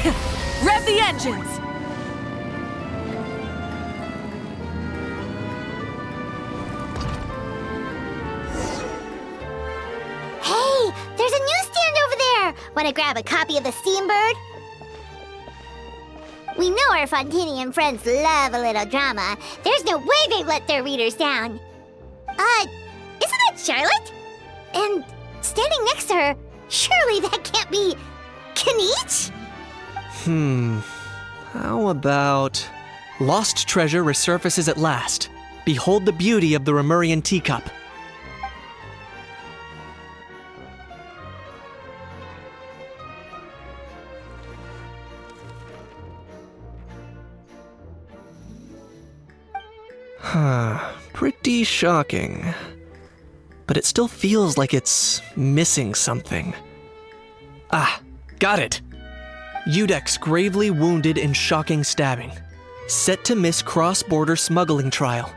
Rev the engines! Hey, there's a newsstand over there! Wanna grab a copy of the Steambird? We know our Fontaine friends love a little drama. There's no way they've let their readers down. Isn't that Charlotte? And standing next to her, surely that can't be Kinich? How about... Lost treasure resurfaces at last. Behold the beauty of the Remurian teacup. Pretty shocking. But it still feels like it's missing something. Ah, got it! Udex gravely wounded in shocking stabbing. Set to miss cross-border smuggling trial.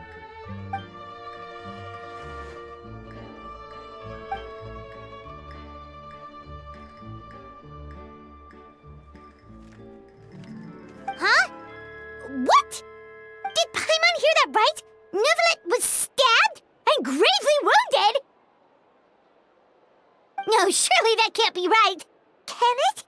Huh? What? Did Paimon hear that right? Neuvillette was stabbed and gravely wounded? No, surely that can't be right. Can it?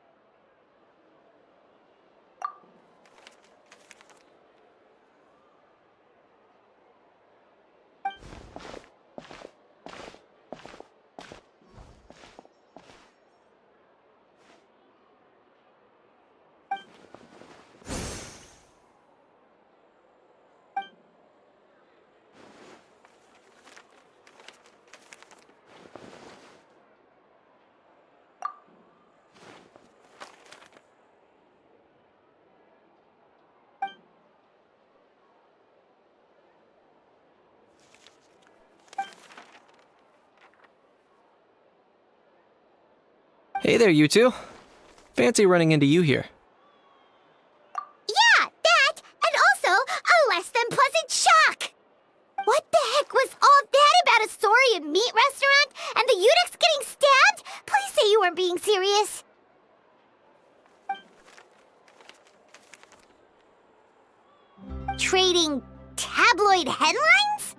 Hey there, you two. Fancy running into you here. Yeah, that, and also a less than pleasant shock. What the heck was all that about a Saurian meat restaurant and the Udex getting stabbed? Please say you weren't being serious. Trading tabloid headlines?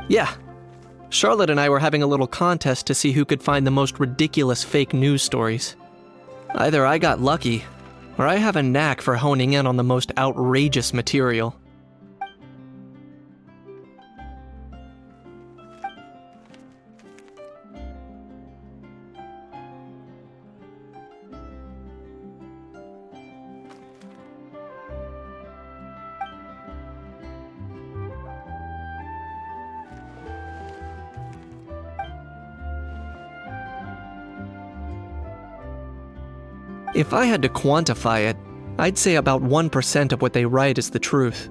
Yeah. Charlotte and I were having a little contest to see who could find the most ridiculous fake news stories. Either I got lucky, or I have a knack for honing in on the most outrageous material. If I had to quantify it, I'd say about 1% of what they write is the truth.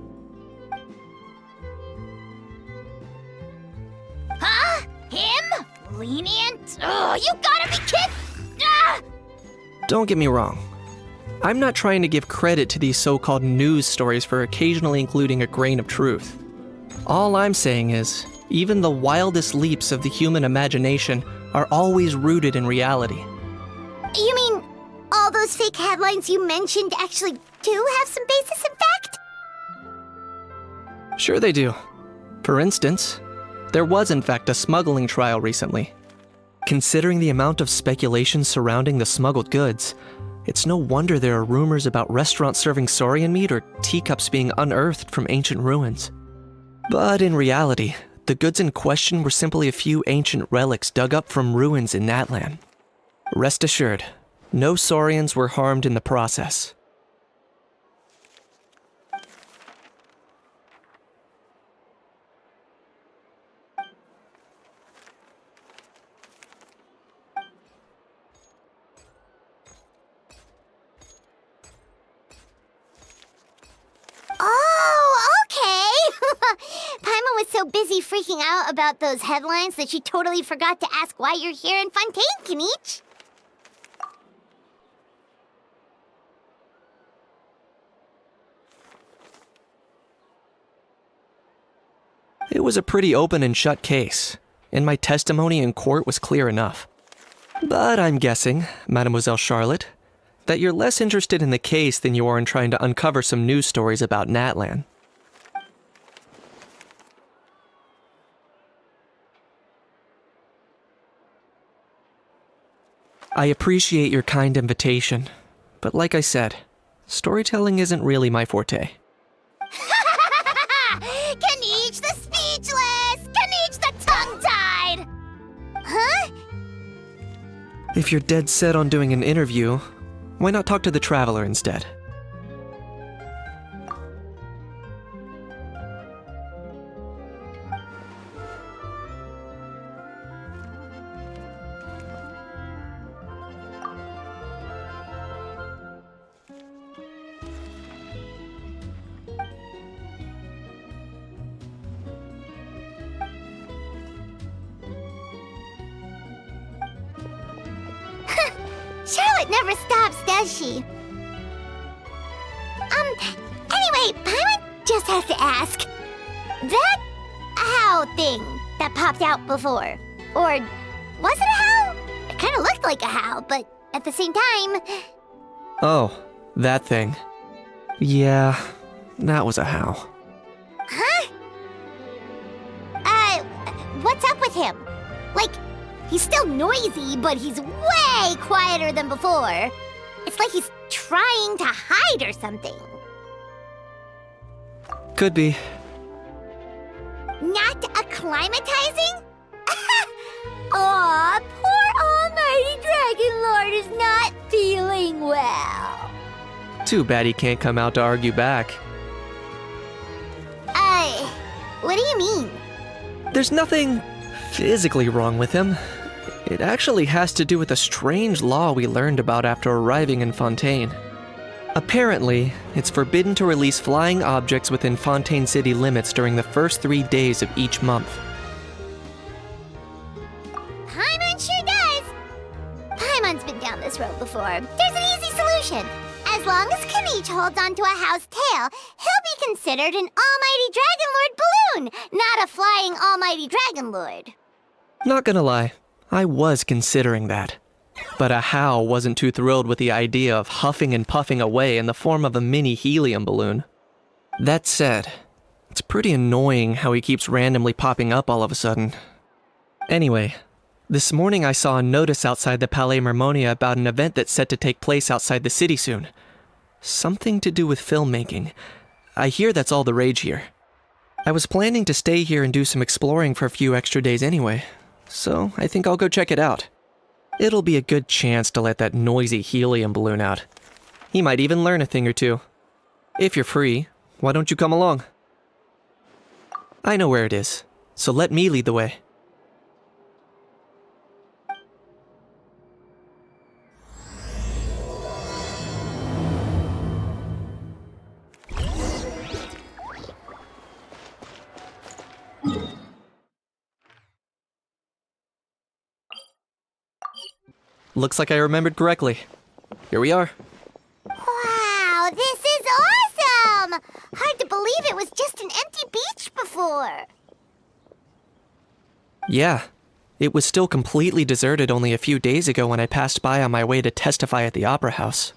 Huh? Him? Lenient? Oh, you gotta be kidding! Ah! Don't get me wrong. I'm not trying to give credit to these so-called news stories for occasionally including a grain of truth. All I'm saying is, even the wildest leaps of the human imagination are always rooted in reality. You mean all those fake headlines you mentioned actually do have some basis in fact? Sure they do. For instance, there was in fact a smuggling trial recently. Considering the amount of speculation surrounding the smuggled goods, it's no wonder there are rumors about restaurants serving saurian meat or teacups being unearthed from ancient ruins. But in reality, the goods in question were simply a few ancient relics dug up from ruins in Natlan. Rest assured, no saurians were harmed in the process. Oh, okay! Paimon was so busy freaking out about those headlines that she totally forgot to ask why you're here in Fontaine, Kinich. It was a pretty open and shut case, and my testimony in court was clear enough. But I'm guessing, Mademoiselle Charlotte, that you're less interested in the case than you are in trying to uncover some news stories about Natlan. I appreciate your kind invitation, but like I said, storytelling isn't really my forte. Kaniche the speechless! Kaniche the tongue-tied! Huh? If you're dead set on doing an interview, why not talk to the Traveler instead? Charlotte never stops, does she? Anyway, Paimon just has to ask. That how thing that popped out before, or was it a how? It kind of looked like a how, but at the same time... Oh, that thing. Yeah, that was a how. Huh? What's up with him? Like, he's still noisy, but he's way quieter than before. It's like he's trying to hide or something. Could be. Not acclimatizing? Aw, poor Almighty Dragon Lord is not feeling well. Too bad he can't come out to argue back. What do you mean? There's nothing physically wrong with him. It actually has to do with a strange law we learned about after arriving in Fontaine. Apparently, it's forbidden to release flying objects within Fontaine city limits during the first 3 days of each month. Paimon sure does. Paimon's been down this road before. There's an easy solution. As long as Kaniche holds onto a house tail, he'll be considered an Almighty Dragon Lord balloon, not a flying Almighty Dragon Lord. Not gonna lie, I was considering that. But a How wasn't too thrilled with the idea of huffing and puffing away in the form of a mini helium balloon. That said, it's pretty annoying how he keeps randomly popping up all of a sudden. Anyway, this morning I saw a notice outside the Palais Mermonia about an event that's set to take place outside the city soon. Something to do with filmmaking. I hear that's all the rage here. I was planning to stay here and do some exploring for a few extra days anyway, so I think I'll go check it out. It'll be a good chance to let that noisy helium balloon out. He might even learn a thing or two. If you're free, why don't you come along? I know where it is, so let me lead the way. Looks like I remembered correctly. Here we are. Wow, this is awesome! Hard to believe it was just an empty beach before. Yeah, it was still completely deserted only a few days ago when I passed by on my way to testify at the Opera House.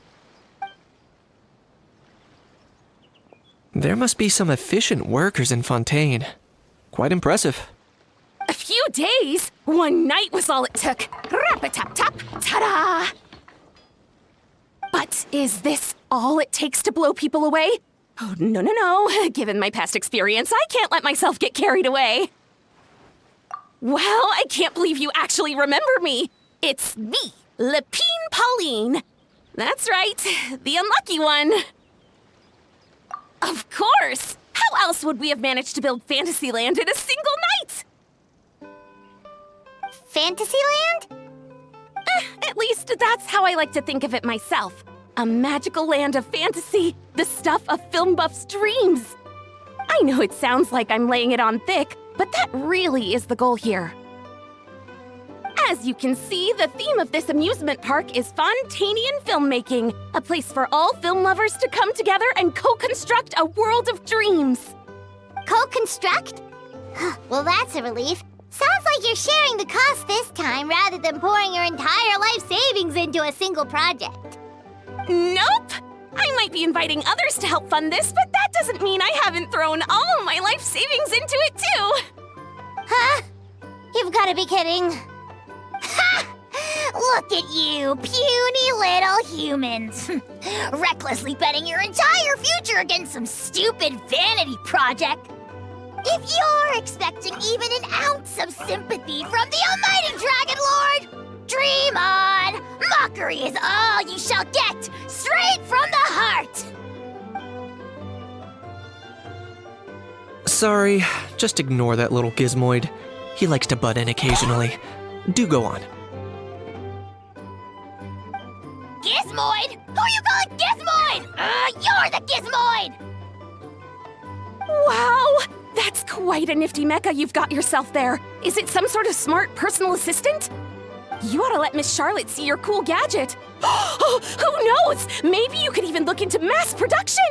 There must be some efficient workers in Fontaine. Quite impressive. A few days? One night was all it took. Rap-a-tap-tap, ta-da! But is this all it takes to blow people away? Oh, no. Given my past experience, I can't let myself get carried away. Well, I can't believe you actually remember me. It's me, Lepine Pauline. That's right, the unlucky one. Of course! How else would we have managed to build Fantasyland in a single night? Fantasyland? At least that's how I like to think of it myself. A magical land of fantasy, the stuff of film buffs' dreams. I know it sounds like I'm laying it on thick, but that really is the goal here. As you can see, the theme of this amusement park is Fontainian filmmaking, a place for all film lovers to come together and co-construct a world of dreams. Co-construct? Well, that's a relief. Sounds like you're sharing the cost this time rather than pouring your entire life savings into a single project. Nope! I might be inviting others to help fund this, but that doesn't mean I haven't thrown all my life savings into it too! Huh? You've gotta be kidding. Ha! Look at you, puny little humans. Recklessly betting your entire future against some stupid vanity project. If you're expecting even an ounce of sympathy from the almighty Dragon Lord, dream on! Mockery is all you shall get, straight from the heart! Sorry, just ignore that little gizmoid. He likes to butt in occasionally. Do go on. Gizmoid? Who you calling Gizmoid? You're the Gizmoid! Wow! That's quite a nifty mecha you've got yourself there. Is it some sort of smart personal assistant? You ought to let Miss Charlotte see your cool gadget. Who knows? Maybe you could even look into mass production!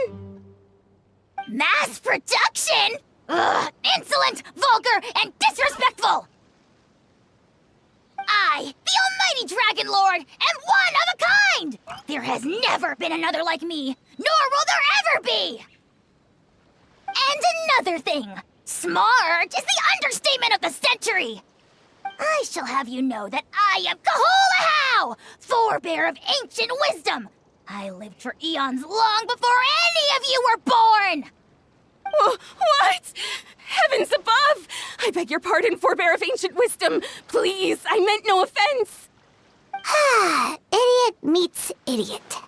Mass production? Ugh, insolent, vulgar, and disrespectful! I, the almighty Dragon Lord, am one of a kind! There has never been another like me, nor will there ever be! And another thing, smart is the understatement of the century! I shall have you know that I am Kahulahau, forebear of ancient wisdom! I lived for eons long before any of you were born! What? Heavens above! I beg your pardon, forebear of ancient wisdom. Please, I meant no offense. Idiot meets idiot.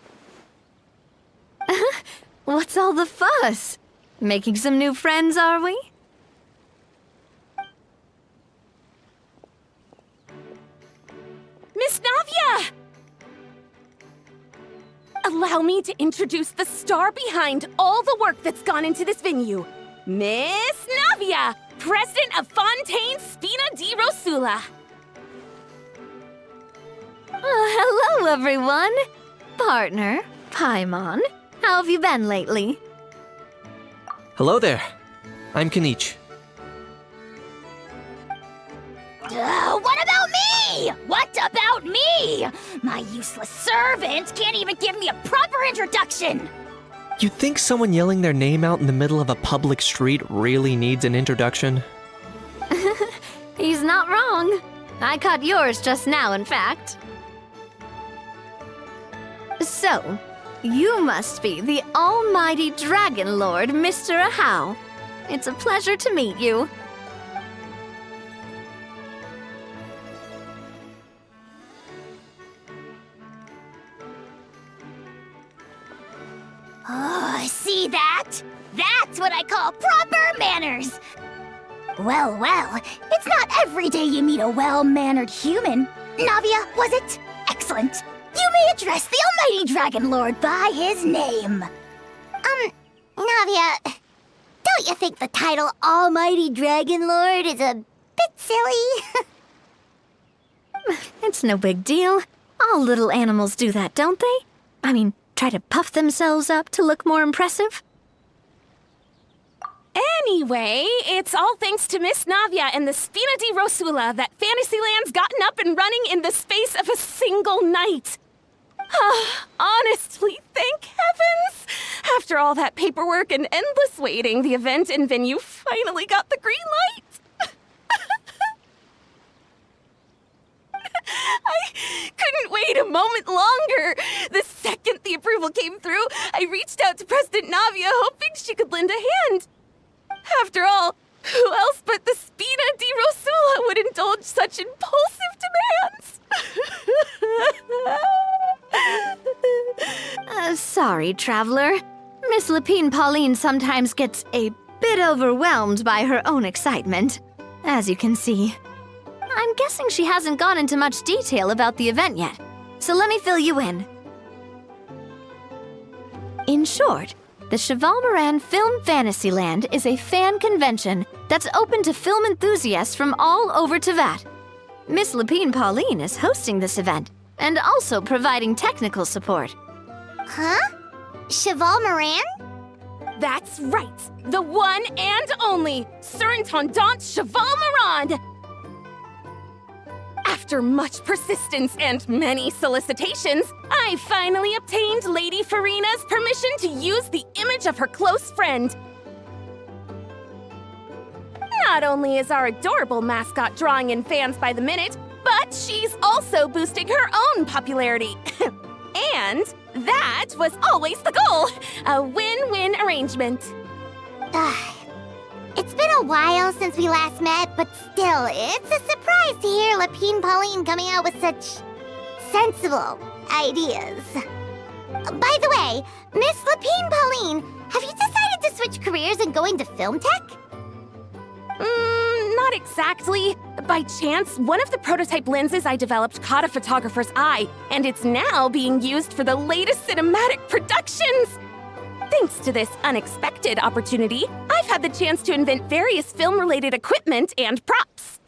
What's all the fuss? Making some new friends, are we? Miss Navia! Allow me to introduce the star behind all the work that's gone into this venue. Miss Navia, president of Fontaine Spina di Rosula. Hello, everyone. Partner, Paimon, how have you been lately? Hello there. I'm Kanich. What about me? What about me? My useless servant can't even give me a proper introduction. You'd think someone yelling their name out in the middle of a public street really needs an introduction? He's not wrong. I caught yours just now, in fact. So, you must be the almighty Dragon Lord, Mr. Ahau. It's a pleasure to meet you. Oh, see that? That's what I call proper manners. Well, it's not every day you meet a well-mannered human. Navia, was it? Excellent. You may address the almighty Dragon Lord by his name. Navia, don't you think the title Almighty Dragon Lord is a bit silly? It's no big deal. All little animals do that, don't they? I mean, try to puff themselves up to look more impressive. Anyway, it's all thanks to Miss Navia and the Spina di Rosula that Fantasyland's gotten up and running in the space of a single night. Honestly, thank heavens! After all that paperwork and endless waiting, the event and venue finally got the green light. I couldn't wait a moment longer. The second the approval came through, I reached out to President Navia, hoping she could lend a hand. After all, who else but the Spina di Rosula would indulge such impulsive demands? Sorry, Traveler. Miss Lapine Pauline sometimes gets a bit overwhelmed by her own excitement, as you can see. I'm guessing she hasn't gone into much detail about the event yet, so let me fill you in. In short, the Cheval Moran Film Fantasyland is a fan convention that's open to film enthusiasts from all over Teyvat. Miss Lapine Pauline is hosting this event and also providing technical support. Huh? Cheval Moran? That's right. The one and only Surintendant Cheval Moran. After After much persistence and many solicitations, I finally obtained Lady Farina's permission to use the image of her close friend. Not only is our adorable mascot drawing in fans by the minute, but she's also boosting her own popularity. And that was always the goal, a win-win arrangement. It's been a while since we last met, but still, it's a surprise to hear Lapine Pauline coming out with such sensible ideas. By the way, Miss Lapine Pauline, have you decided to switch careers and go into film tech? Not exactly. By chance, one of the prototype lenses I developed caught a photographer's eye, and it's now being used for the latest cinematic productions. Thanks to this unexpected opportunity, I've had the chance to invent various film-related equipment and props.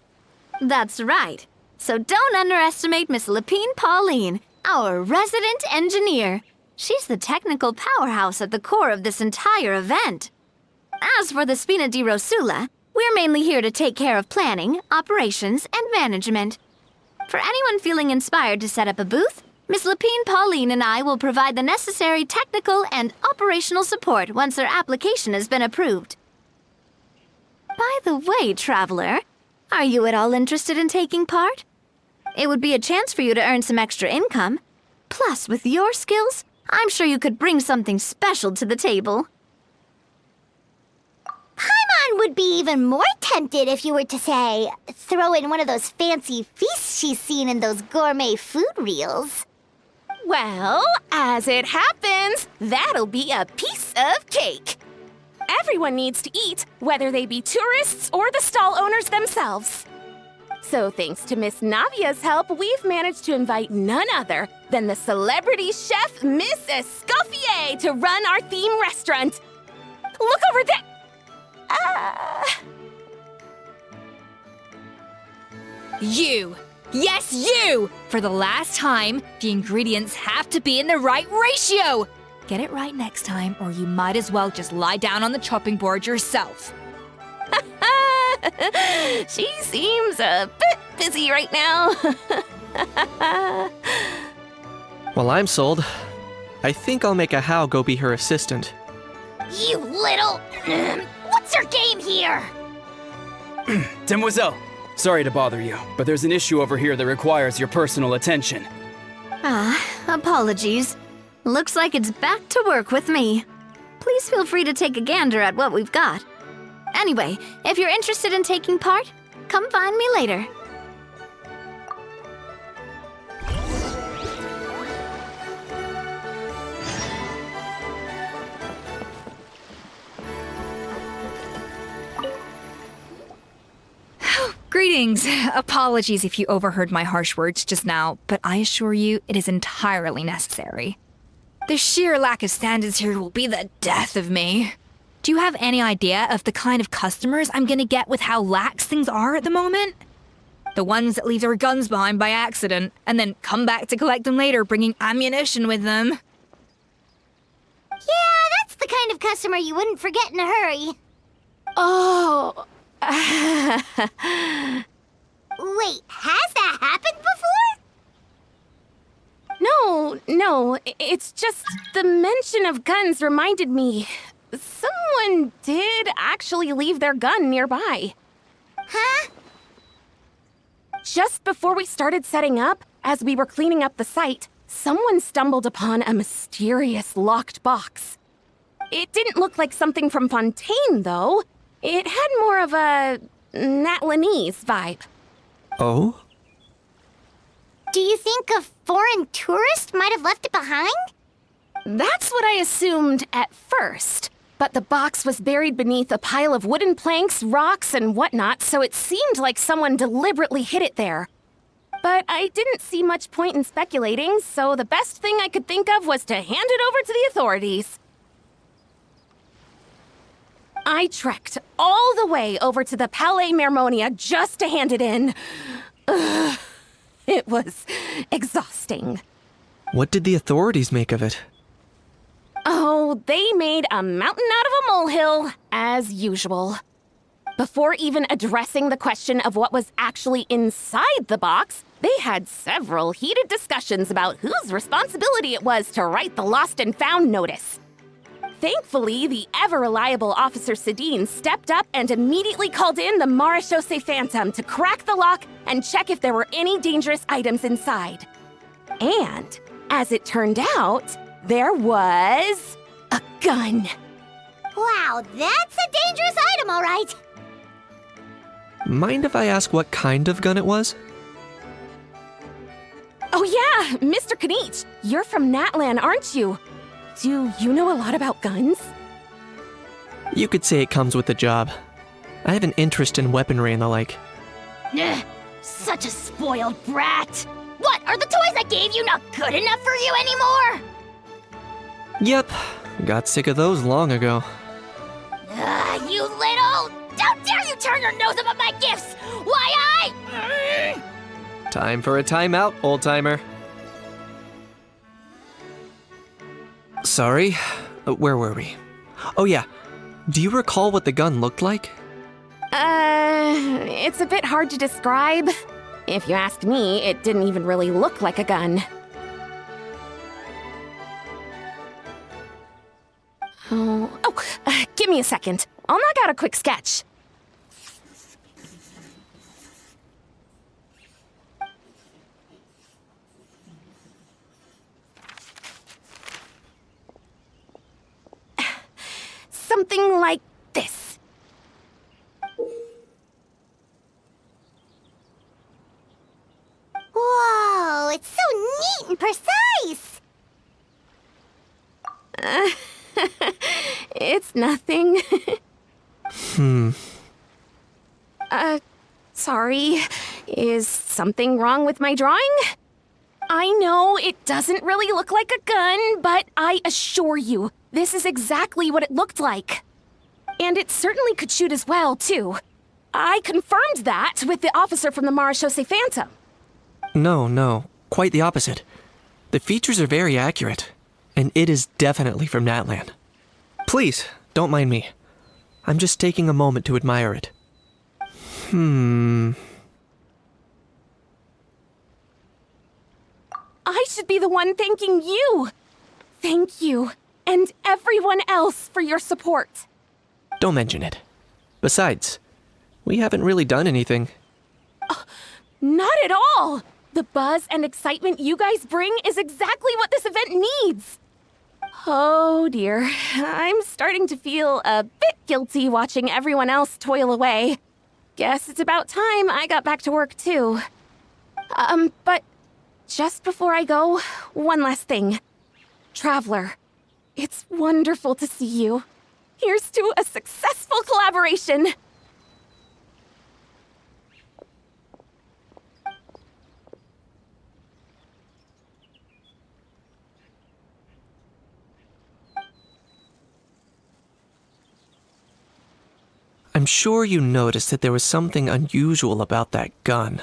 That's right. So don't underestimate Miss Lapine Pauline, our resident engineer. She's the technical powerhouse at the core of this entire event. As for the Spina di Rosula, we're mainly here to take care of planning, operations, and management. For anyone feeling inspired to set up a booth, Miss Lapine Pauline and I will provide the necessary technical and operational support once their application has been approved. By the way, Traveler, are you at all interested in taking part? It would be a chance for you to earn some extra income. Plus, with your skills, I'm sure you could bring something special to the table. Paimon would be even more tempted if you were to, say, throw in one of those fancy feasts she's seen in those gourmet food reels. Well, as it happens, that'll be a piece of cake. Everyone needs to eat, whether they be tourists or the stall owners themselves. So thanks to Miss Navia's help, we've managed to invite none other than the celebrity chef Miss Escoffier to run our theme restaurant. Look over there! You! Yes, you! For the last time, the ingredients have to be in the right ratio! Get it right next time, or you might as well just lie down on the chopping board yourself. She seems a bit busy right now. Well, I'm sold. I think I'll make a How go be her assistant. You little... What's your game here? Demoiselle, sorry to bother you, but there's an issue over here that requires your personal attention. Apologies. Looks like it's back to work with me. Please feel free to take a gander at what we've got. Anyway, if you're interested in taking part, come find me later. Greetings. Apologies if you overheard my harsh words just now, but I assure you it is entirely necessary. The sheer lack of standards here will be the death of me. Do you have any idea of the kind of customers I'm gonna get with how lax things are at the moment? The ones that leave their guns behind by accident and then come back to collect them later bringing ammunition with them. Yeah, that's the kind of customer you wouldn't forget in a hurry. Oh. Wait, has that happened before? No, it's just the mention of guns reminded me. Someone did actually leave their gun nearby. Huh? Just before we started setting up, as we were cleaning up the site, someone stumbled upon a mysterious locked box. It didn't look like something from Fontaine, though. It had more of a Natlanese vibe. Oh? Do you think a foreign tourist might have left it behind? That's what I assumed at first. But the box was buried beneath a pile of wooden planks, rocks, and whatnot, so it seemed like someone deliberately hid it there. But I didn't see much point in speculating, so the best thing I could think of was to hand it over to the authorities. I trekked all the way over to the Palais Mermonia just to hand it in. Ugh, it was exhausting. What did the authorities make of it? Oh, they made a mountain out of a molehill, as usual. Before even addressing the question of what was actually inside the box, they had several heated discussions about whose responsibility it was to write the lost and found notice. Thankfully, the ever-reliable Officer Sedine stepped up and immediately called in the Marechaussee Phantom to crack the lock and check if there were any dangerous items inside. And, as it turned out, there was a gun. Wow, that's a dangerous item, all right. Mind if I ask what kind of gun it was? Oh yeah, Mr. Kanich, you're from Natlan, aren't you? Do you know a lot about guns? You could say it comes with the job. I have an interest in weaponry and the like. Ugh, such a spoiled brat. What, are the toys I gave you not good enough for you anymore? Yep, got sick of those long ago. You little... Don't dare you turn your nose up at my gifts! Why Time for a timeout, old-timer. Sorry, where were we? Oh yeah, do you recall what the gun looked like? It's a bit hard to describe. If you ask me, it didn't even really look like a gun. Give me a second. I'll knock out a quick sketch. Something like this. Whoa, it's so neat and precise! It's nothing. Sorry. Is something wrong with my drawing? I know it doesn't really look like a gun, but I assure you, this is exactly what it looked like. And it certainly could shoot as well, too. I confirmed that with the officer from the Marechaussee Phantom. No, quite the opposite. The features are very accurate, and it is definitely from Natlan. Please, don't mind me. I'm just taking a moment to admire it. I should be the one thanking you. Thank you, and everyone else for your support. Don't mention it. Besides, we haven't really done anything. Not at all! The buzz and excitement you guys bring is exactly what this event needs. Oh dear, I'm starting to feel a bit guilty watching everyone else toil away. Guess it's about time I got back to work too. But just before I go, one last thing. Traveler, it's wonderful to see you. Here's to a successful collaboration! I'm sure you noticed that there was something unusual about that gun.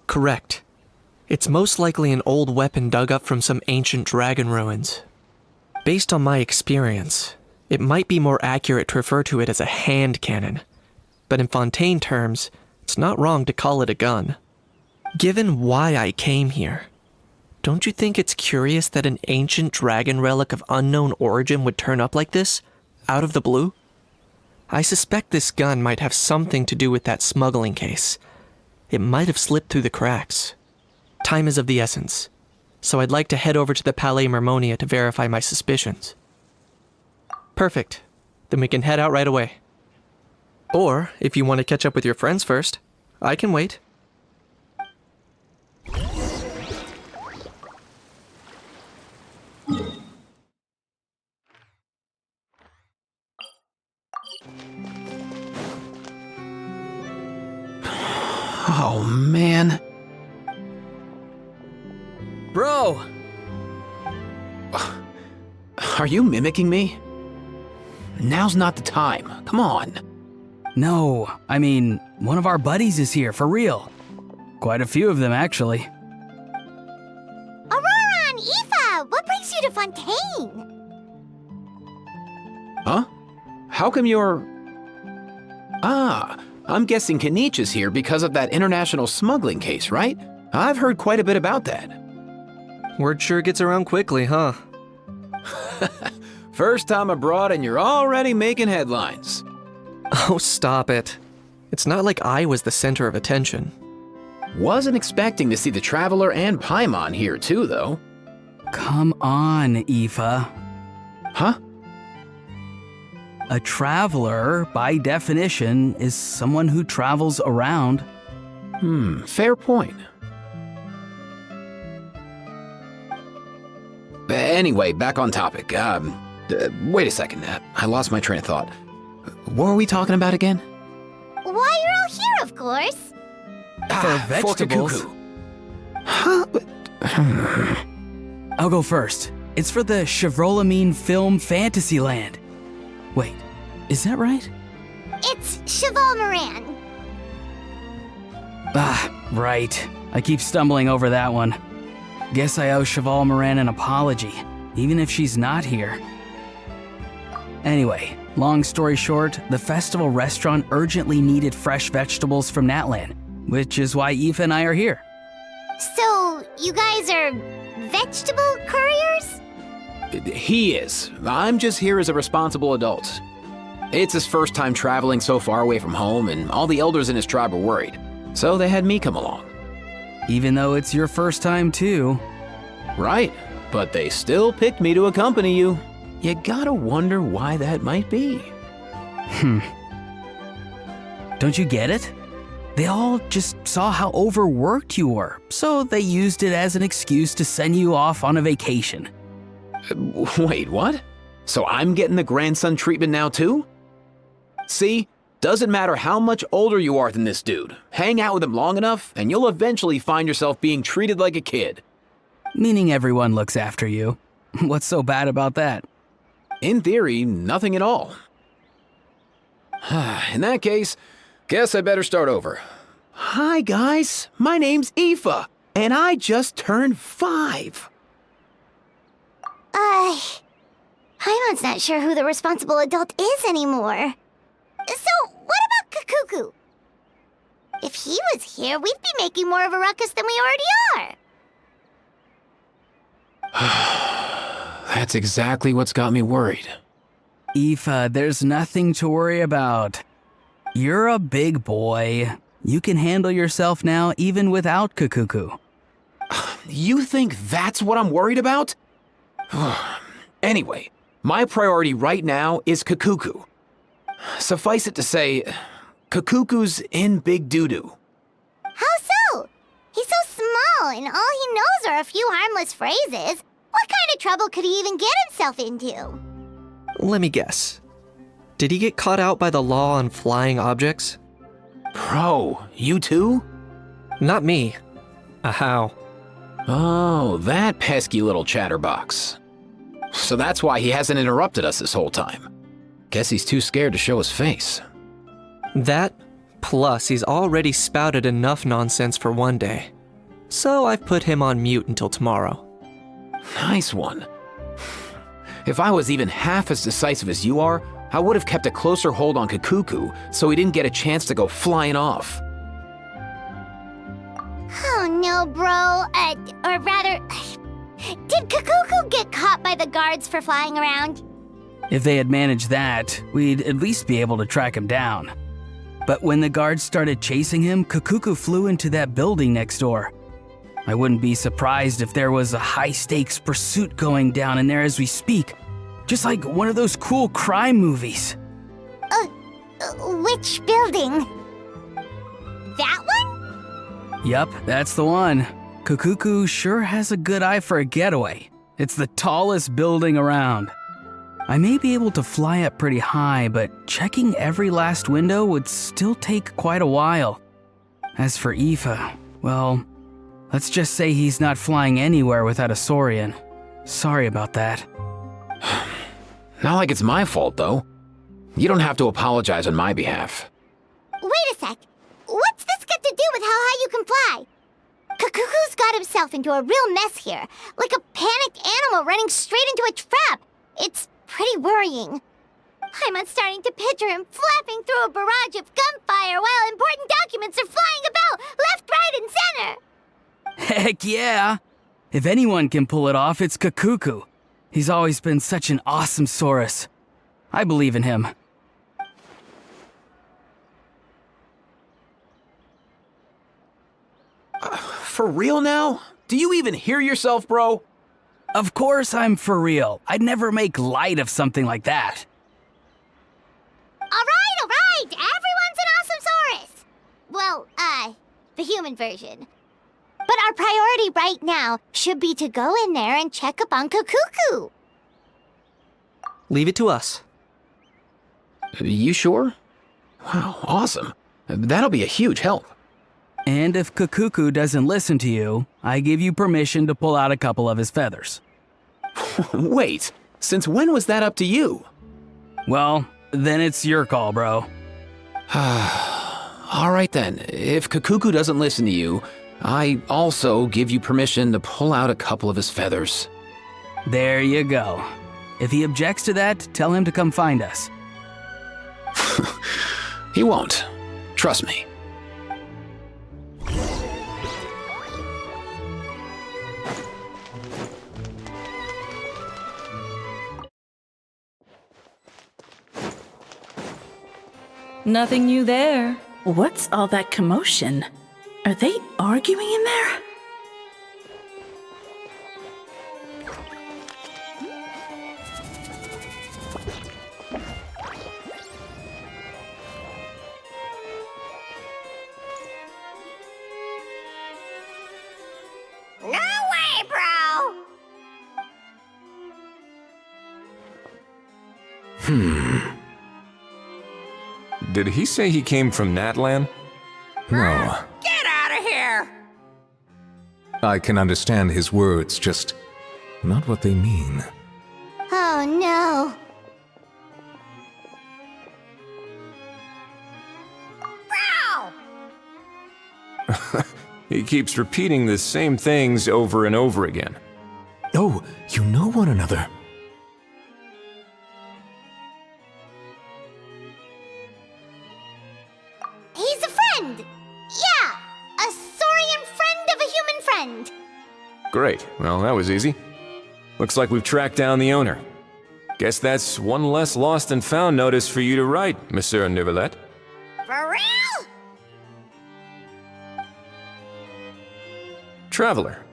Correct. It's most likely an old weapon dug up from some ancient dragon ruins. Based on my experience, it might be more accurate to refer to it as a hand cannon. But in Fontaine terms, it's not wrong to call it a gun. Given why I came here, don't you think it's curious that an ancient dragon relic of unknown origin would turn up like this, out of the blue? I suspect this gun might have something to do with that smuggling case. It might have slipped through the cracks. Time is of the essence, so I'd like to head over to the Palais Mermonia to verify my suspicions. Perfect. Then we can head out right away. Or, if you want to catch up with your friends first, I can wait. Oh, man. Bro! Are you mimicking me? Now's not the time. Come on. No, I mean, one of our buddies is here, for real. Quite a few of them, actually. Aurora and Aoife, what brings you to Fontaine? Huh? How come you're... Ah, I'm guessing Kanich is here because of that international smuggling case, right? I've heard quite a bit about that. Word sure gets around quickly, huh? First time abroad and you're already making headlines. Oh, stop it. It's not like I was the center of attention. Wasn't expecting to see the Traveler and Paimon here too, though. Come on, Aoife. Huh? A traveler, by definition, is someone who travels around. Fair point. Anyway, back on topic. Wait a second. I lost my train of thought. What were we talking about again? Why, you're all here, of course. For vegetables. For Kakuku. Huh? I'll go first. It's for the Chevrolamine film Fantasyland. Wait, is that right? It's Cheval Moran. Ah, right. I keep stumbling over that one. Guess I owe Cheval Moran an apology, even if she's not here. Anyway, long story short, the festival restaurant urgently needed fresh vegetables from Natlan, which is why Aoife and I are here. So, you guys are vegetable couriers? He is. I'm just here as a responsible adult. It's his first time traveling so far away from home, and all the elders in his tribe were worried. So they had me come along. Even though it's your first time too. Right, but they still picked me to accompany you. You gotta wonder why that might be. Don't you get it? They all just saw how overworked you were, so they used it as an excuse to send you off on a vacation. Wait, what? So I'm getting the grandson treatment now too? See? Doesn't matter how much older you are than this dude. Hang out with him long enough, and you'll eventually find yourself being treated like a kid. Meaning everyone looks after you. What's so bad about that? In theory, nothing at all. In that case, guess I better start over. Hi guys, my name's Aoife, and I just turned 5. Paimon's not sure who the responsible adult is anymore. So, what about Kakuku? If he was here, we'd be making more of a ruckus than we already are. That's exactly what's got me worried. Aoife, there's nothing to worry about. You're a big boy. You can handle yourself now even without Kakuku. You think that's what I'm worried about? Anyway, my priority right now is Kakuku. Suffice it to say, Kakuku's in big doo-doo. How so? He's so small, and all he knows are a few harmless phrases. What kind of trouble could he even get himself into? Let me guess. Did he get caught out by the law on flying objects? Bro, you too? Not me. How? Oh, that pesky little chatterbox. So that's why he hasn't interrupted us this whole time. Guess he's too scared to show his face. That, plus he's already spouted enough nonsense for one day. So I've put him on mute until tomorrow. Nice one. If I was even half as decisive as you are, I would have kept a closer hold on Kakuku so he didn't get a chance to go flying off. Oh no, bro. Or rather, did Kakuku get caught by the guards for flying around? If they had managed that, we'd at least be able to track him down. But when the guards started chasing him, Kakuku flew into that building next door. I wouldn't be surprised if there was a high-stakes pursuit going down in there as we speak. Just like one of those cool crime movies. Which building? That one? Yup, that's the one. Kakuku sure has a good eye for a getaway. It's the tallest building around. I may be able to fly up pretty high, but checking every last window would still take quite a while. As for Aoife, well, let's just say he's not flying anywhere without a Saurian. Sorry about that. Not like it's my fault, though. You don't have to apologize on my behalf. Wait a sec. What's this got to do with how high you can fly? Kakuku's got himself into a real mess here, like a panicked animal running straight into a trap. It's pretty worrying. I'm starting to picture him flapping through a barrage of gunfire while important documents are flying about left, right, and center. Heck yeah! If anyone can pull it off, it's Kakuku. He's always been such an awesome Saurus. I believe in him. For real now? Do you even hear yourself, bro? Of course I'm for real. I'd never make light of something like that. All right. Everyone's an awesome Saurus. Well, the human version. But our priority right now should be to go in there and check up on Kakuku. Leave it to us. You sure? Wow, awesome. That'll be a huge help. And if Kakuku doesn't listen to you, I give you permission to pull out a couple of his feathers. Wait, since when was that up to you? Well, then it's your call, bro. All right then, if Kakuku doesn't listen to you, I also give you permission to pull out a couple of his feathers. There you go. If he objects to that, tell him to come find us. He won't. Trust me. Nothing new there. What's all that commotion? Are they arguing in there? No way, bro! Did he say he came from Natlan? No. Get out of here! I can understand his words, just not what they mean. Oh no. Bro! He keeps repeating the same things over and over again. Oh, you know one another. He's a friend! Yeah! A saurian friend of a human friend! Great, well, that was easy. Looks like we've tracked down the owner. Guess that's one less lost and found notice for you to write, Monsieur Neuvillette. For real? Traveler,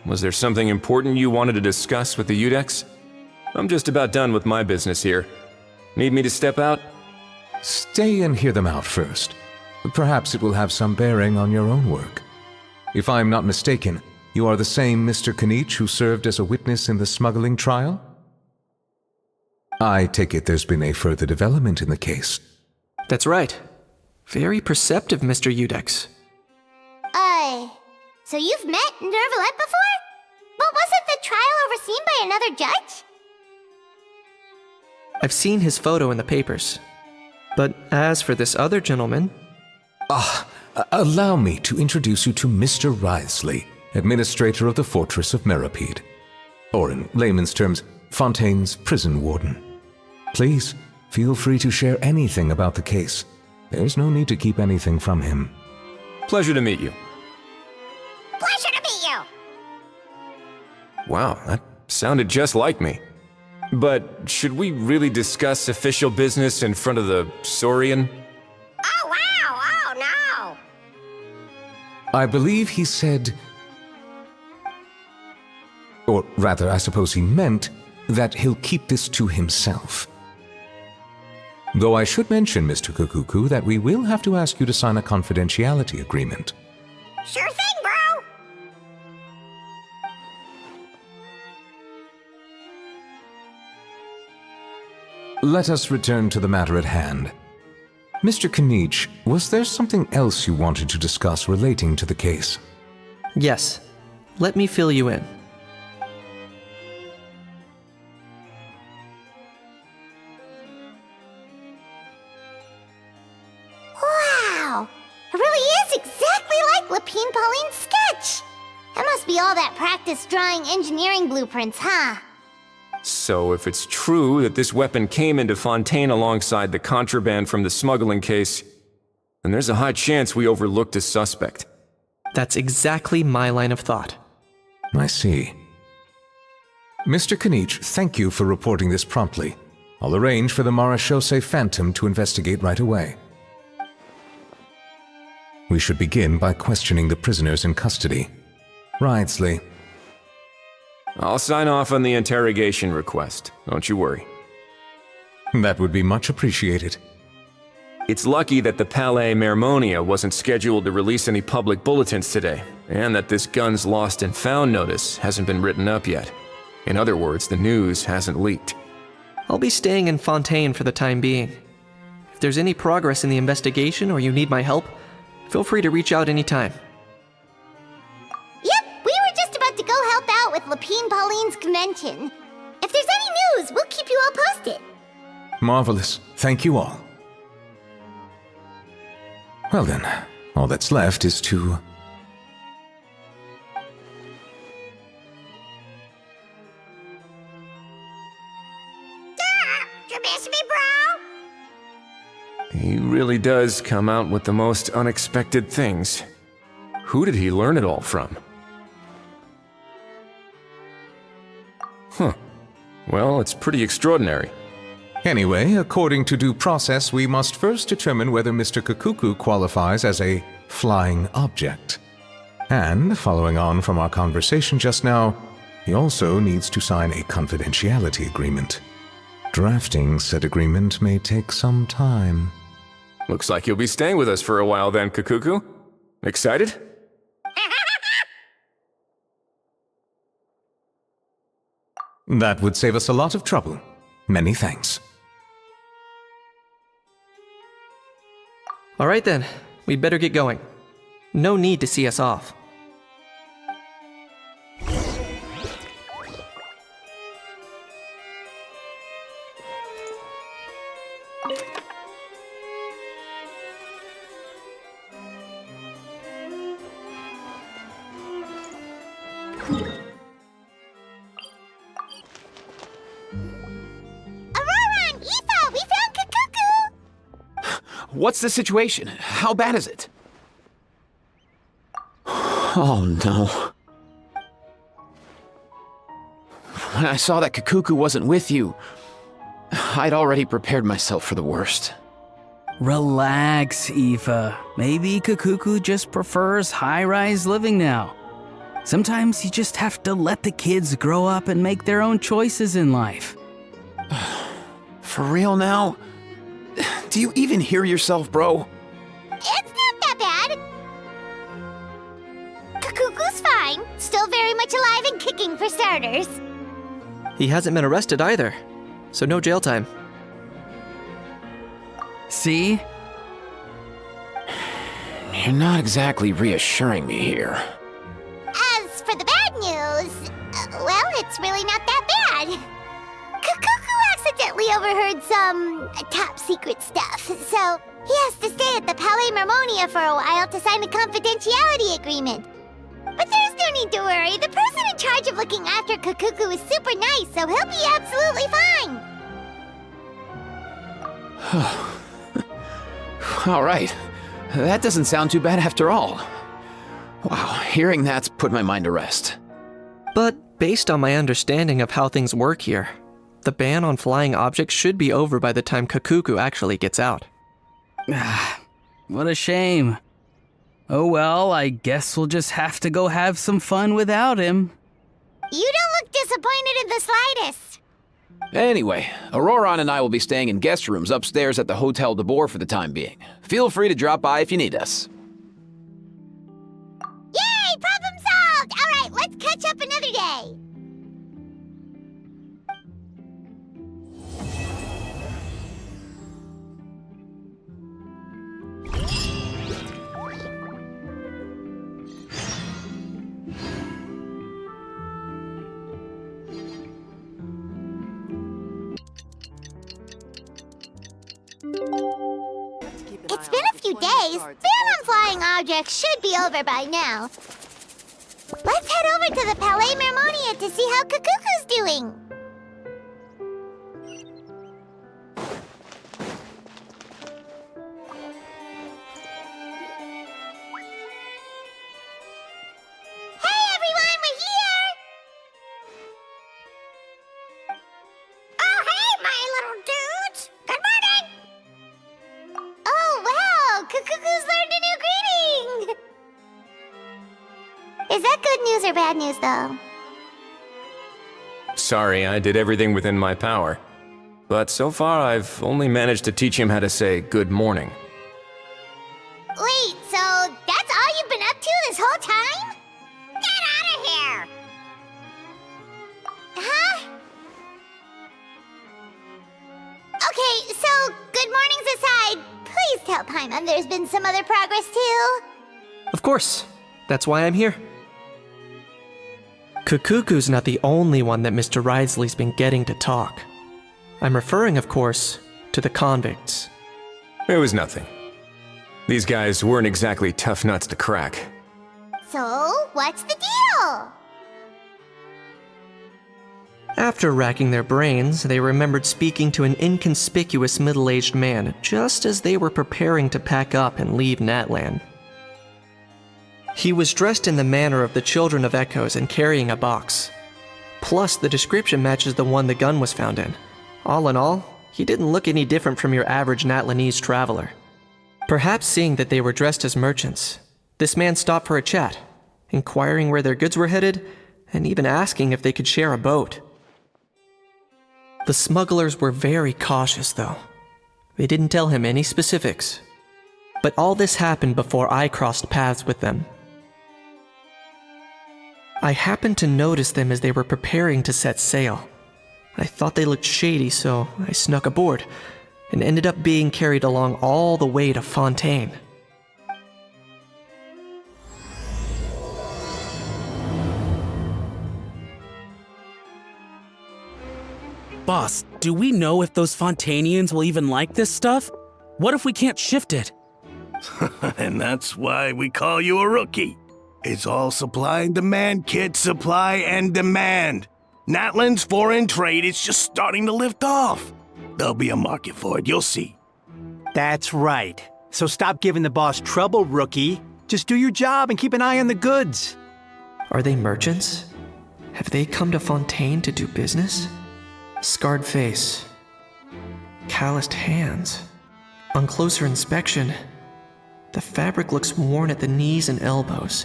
was there something important you wanted to discuss with the Udex? I'm just about done with my business here. Need me to step out? Stay and hear them out first. Perhaps it will have some bearing on your own work. If I'm not mistaken, you are the same Mr. Kanich who served as a witness in the smuggling trial? I take it there's been a further development in the case. That's right. Very perceptive, Mr. Udex. So you've met Neuvillette before? But wasn't the trial overseen by another judge? I've seen his photo in the papers. But as for this other gentleman... Allow me to introduce you to Mr. Wriothesley, administrator of the Fortress of Meripede. Or in layman's terms, Fontaine's prison warden. Please, feel free to share anything about the case. There's no need to keep anything from him. Pleasure to meet you. Pleasure to meet you! Wow, that sounded just like me. But should we really discuss official business in front of the Saurian? Oh, wow! Oh, no! I believe he said... Or rather, I suppose he meant that he'll keep this to himself. Though I should mention, Mr. Kakuku, that we will have to ask you to sign a confidentiality agreement. Sure thing, bro! Let us return to the matter at hand. Mr. Kanich, was there something else you wanted to discuss relating to the case? Yes. Let me fill you in. Wow! It really is exactly like Lapine Pauline's sketch! That must be all that practice drawing engineering blueprints, huh? So if it's true that this weapon came into Fontaine alongside the contraband from the smuggling case, then there's a high chance we overlooked a suspect. That's exactly my line of thought. I see. Mr. Kanich, thank you for reporting this promptly. I'll arrange for the Marechaussee Phantom to investigate right away. We should begin by questioning the prisoners in custody. Wriothesley. I'll sign off on the interrogation request, don't you worry. That would be much appreciated. It's lucky that the Palais Mermonia wasn't scheduled to release any public bulletins today, and that this guns lost and found notice hasn't been written up yet. In other words, the news hasn't leaked. I'll be staying in Fontaine for the time being. If there's any progress in the investigation or you need my help, feel free to reach out anytime. Yep, we were just about to go help out with Lapine Pauline's convention. If there's any news, we'll keep you all posted. Marvelous. Thank you all. Well then, all that's left is to... You miss me, bro? He really does come out with the most unexpected things. Who did he learn it all from? Huh. Well, it's pretty extraordinary. Anyway, according to due process, we must first determine whether Mr. Kakuku qualifies as a flying object. And, following on from our conversation just now, he also needs to sign a confidentiality agreement. Drafting said agreement may take some time. Looks like you'll be staying with us for a while then, Kakuku. Excited? That would save us a lot of trouble. Many thanks. All right then, we'd better get going. No need to see us off. What's the situation? How bad is it? Oh no. When I saw that Kakuku wasn't with you, I'd already prepared myself for the worst. Relax, Aoife. Maybe Kakuku just prefers high-rise living now. Sometimes you just have to let the kids grow up and make their own choices in life. For real now? Do you even hear yourself, bro? It's not that bad. Kakuku's fine. Still very much alive and kicking for starters. He hasn't been arrested either, so no jail time. See? You're not exactly reassuring me here. As for the bad news, well, it's really not that bad. Kakuku accidentally overheard some top secret stuff, so he has to stay at the Palais Mermonia for a while to sign a confidentiality agreement. But there's no need to worry. The person in charge of looking after Kakuku is super nice, so he'll be absolutely fine. All right. That doesn't sound too bad after all. Wow, hearing that's put my mind to rest. But based on my understanding of how things work here, the ban on flying objects should be over by the time Kakuku actually gets out. What a shame. Oh well, I guess we'll just have to go have some fun without him. You don't look disappointed in the slightest. Anyway, Auroron and I will be staying in guest rooms upstairs at the Hotel de Boer for the time being. Feel free to drop by if you need us. Yay! Problem solved! Alright, let's catch up another day. It's been a few days. Ban on flying objects should be over by now. Let's head over to the Palais Mermonia to see how Kakuku's doing. news or bad news, though? Sorry, I did everything within my power. But so far, I've only managed to teach him how to say good morning. Wait, so that's all you've been up to this whole time? Get out of here! Huh? Okay, so good mornings aside, please tell Paimon there's been some other progress too. Of course. That's why I'm here. Kukuku's not the only one that Mr. Wriothesley's been getting to talk. I'm referring, of course, to the convicts. It was nothing. These guys weren't exactly tough nuts to crack. So, what's the deal? After racking their brains, they remembered speaking to an inconspicuous middle-aged man just as they were preparing to pack up and leave Natlan. He was dressed in the manner of the Children of Echoes and carrying a box. Plus, the description matches the one the gun was found in. All in all, he didn't look any different from your average Natlanese traveler. Perhaps seeing that they were dressed as merchants, this man stopped for a chat, inquiring where their goods were headed, and even asking if they could share a boat. The smugglers were very cautious, though. They didn't tell him any specifics. But all this happened before I crossed paths with them. I happened to notice them as they were preparing to set sail. I thought they looked shady, so I snuck aboard, and ended up being carried along all the way to Fontaine. Boss, do we know if those Fontainians will even like this stuff? What if we can't shift it? And that's why we call you a rookie. It's all supply and demand, kid. Supply and demand. Natlan's foreign trade is just starting to lift off. There'll be a market for it, you'll see. That's right. So stop giving the boss trouble, rookie. Just do your job and keep an eye on the goods. Are they merchants? Have they come to Fontaine to do business? Scarred face. Calloused hands. On closer inspection, the fabric looks worn at the knees and elbows,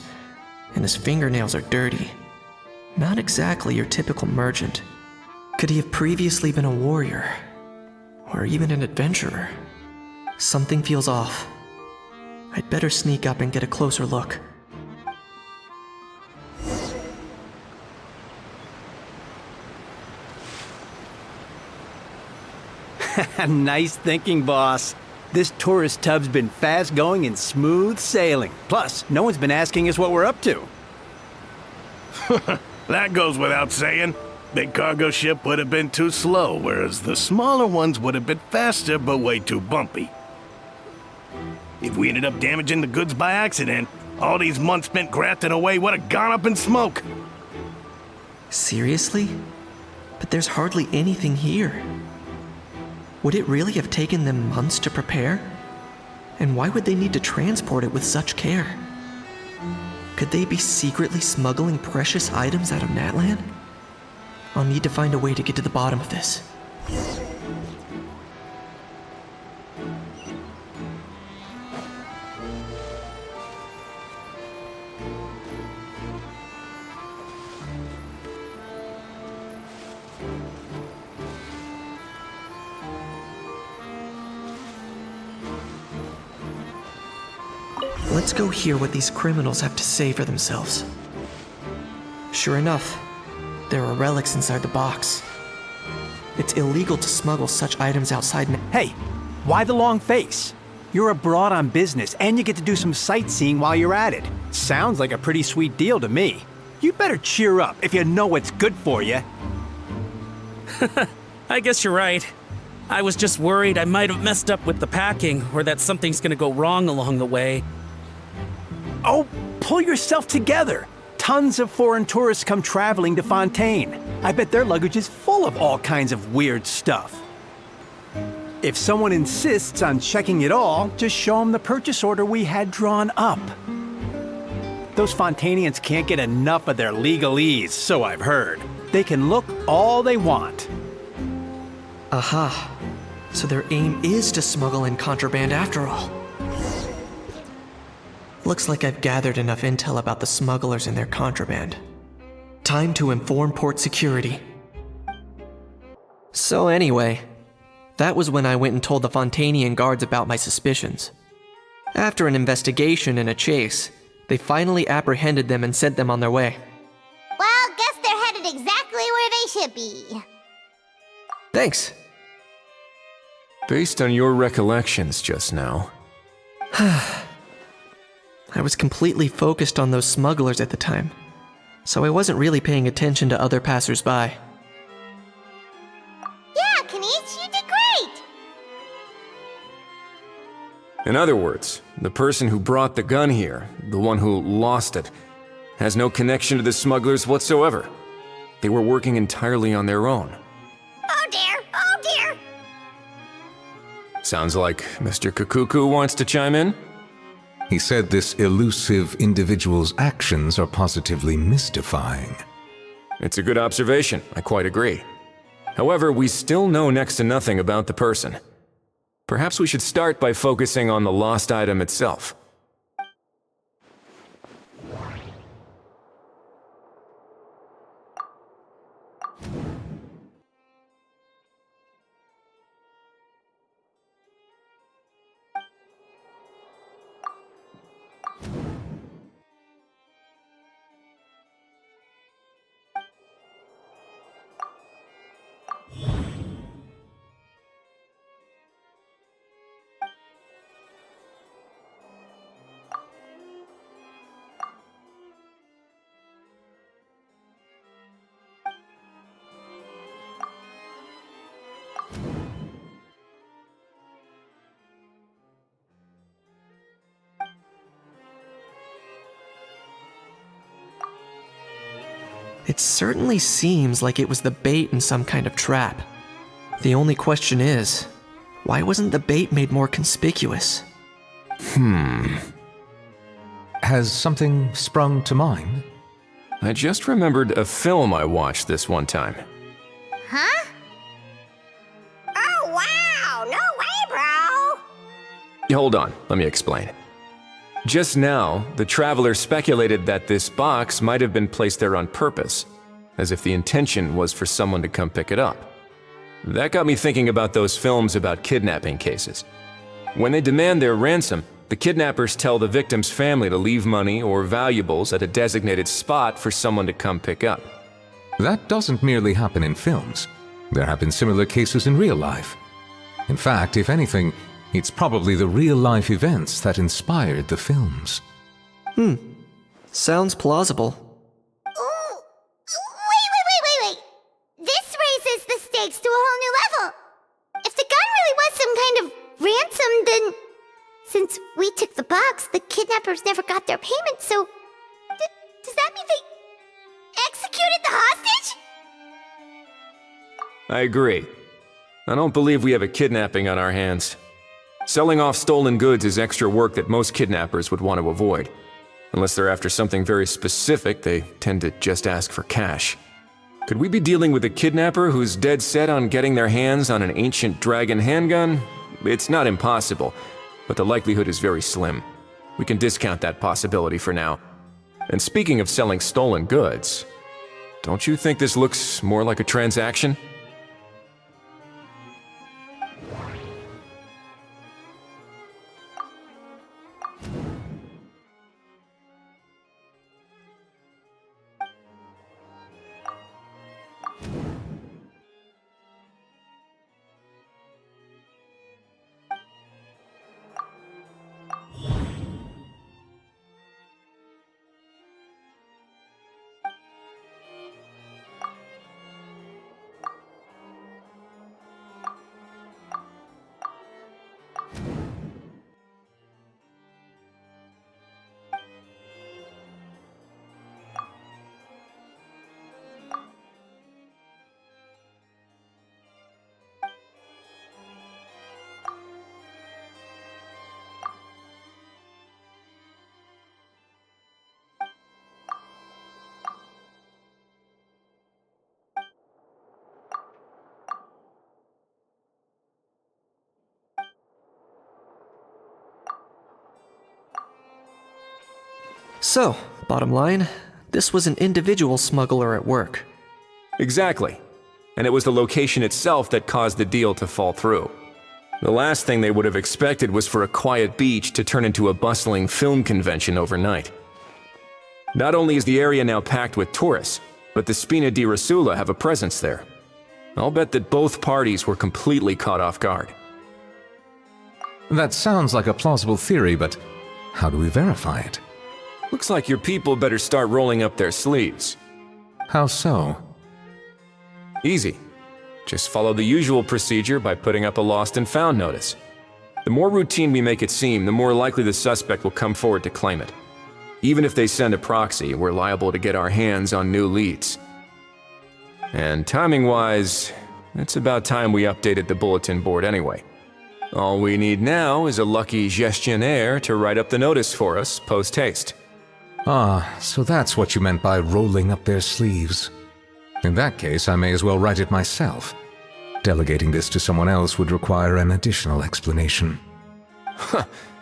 and his fingernails are dirty. Not exactly your typical merchant. Could he have previously been a warrior? Or even an adventurer? Something feels off. I'd better sneak up and get a closer look. Nice thinking, boss. This tourist tub's been fast going and smooth sailing. Plus, no one's been asking us what we're up to. That goes without saying. Big cargo ship would have been too slow, whereas the smaller ones would have been faster but way too bumpy. If we ended up damaging the goods by accident, all these months spent grafting away would have gone up in smoke. Seriously? But there's hardly anything here. Would it really have taken them months to prepare? And why would they need to transport it with such care? Could they be secretly smuggling precious items out of Natlan? I'll need to find a way to get to the bottom of this. Let's go hear what these criminals have to say for themselves. Sure enough, there are relics inside the box. It's illegal to smuggle such items outside. Hey, why the long face? You're abroad on business, and you get to do some sightseeing while you're at it. Sounds like a pretty sweet deal to me. You better cheer up if you know what's good for you. I guess you're right. I was just worried I might have messed up with the packing, or that something's gonna go wrong along the way. Oh, pull yourself together. Tons of foreign tourists come traveling to Fontaine. I bet their luggage is full of all kinds of weird stuff. If someone insists on checking it all, just show them the purchase order we had drawn up. Those Fontainians can't get enough of their legalese, so I've heard. They can look all they want. Aha. So their aim is to smuggle in contraband after all. Looks like I've gathered enough intel about the smugglers and their contraband. Time to inform port security. So anyway, that was when I went and told the Fontainian guards about my suspicions. After an investigation and a chase, they finally apprehended them and sent them on their way. Well, guess they're headed exactly where they should be. Thanks. Based on your recollections just now, I was completely focused on those smugglers at the time, so I wasn't really paying attention to other passersby. Yeah, Kanish, you did great! in other words, the person who brought the gun here, the one who lost it, has no connection to the smugglers whatsoever. They were working entirely on their own. Oh dear, oh dear! Sounds like Mr. Kukuku wants to chime in? He said this elusive individual's actions are positively mystifying. It's a good observation, I quite agree. However, we still know next to nothing about the person. Perhaps we should start by focusing on the lost item itself. It certainly seems like it was the bait in some kind of trap. The only question is, why wasn't the bait made more conspicuous? Has something sprung to mind? I just remembered a film I watched this one time. Huh? Oh wow, no way, bro! Hold on, let me explain. Just now, the traveler speculated that this box might have been placed there on purpose, as if the intention was for someone to come pick it up. That got me thinking about those films about kidnapping cases. When they demand their ransom, the kidnappers tell the victim's family to leave money or valuables at a designated spot for someone to come pick up. That doesn't merely happen in films. There have been similar cases in real life. In fact, if anything, it's probably the real-life events that inspired the films. Sounds plausible. Ooh, wait. This raises the stakes to a whole new level. If the gun really was some kind of ransom, then since we took the box, the kidnappers never got their payment, so does that mean they executed the hostage? I agree. I don't believe we have a kidnapping on our hands. Selling off stolen goods is extra work that most kidnappers would want to avoid. Unless they're after something very specific, they tend to just ask for cash. Could we be dealing with a kidnapper who's dead set on getting their hands on an ancient dragon handgun? It's not impossible, but the likelihood is very slim. We can discount that possibility for now. And speaking of selling stolen goods, don't you think this looks more like a transaction? So, bottom line, this was an individual smuggler at work. Exactly. And it was the location itself that caused the deal to fall through. The last thing they would have expected was for a quiet beach to turn into a bustling film convention overnight. Not only is the area now packed with tourists, but the Spina di Rosula have a presence there. I'll bet that both parties were completely caught off guard. That sounds like a plausible theory, but how do we verify it? Looks like your people better start rolling up their sleeves. How so? Easy. Just follow the usual procedure by putting up a lost and found notice. The more routine we make it seem, the more likely the suspect will come forward to claim it. Even if they send a proxy, we're liable to get our hands on new leads. And timing-wise, it's about time we updated the bulletin board anyway. All we need now is a lucky gestionnaire to write up the notice for us post-haste. Ah, so that's what you meant by rolling up their sleeves. In that case, I may as well write it myself. Delegating this to someone else would require an additional explanation.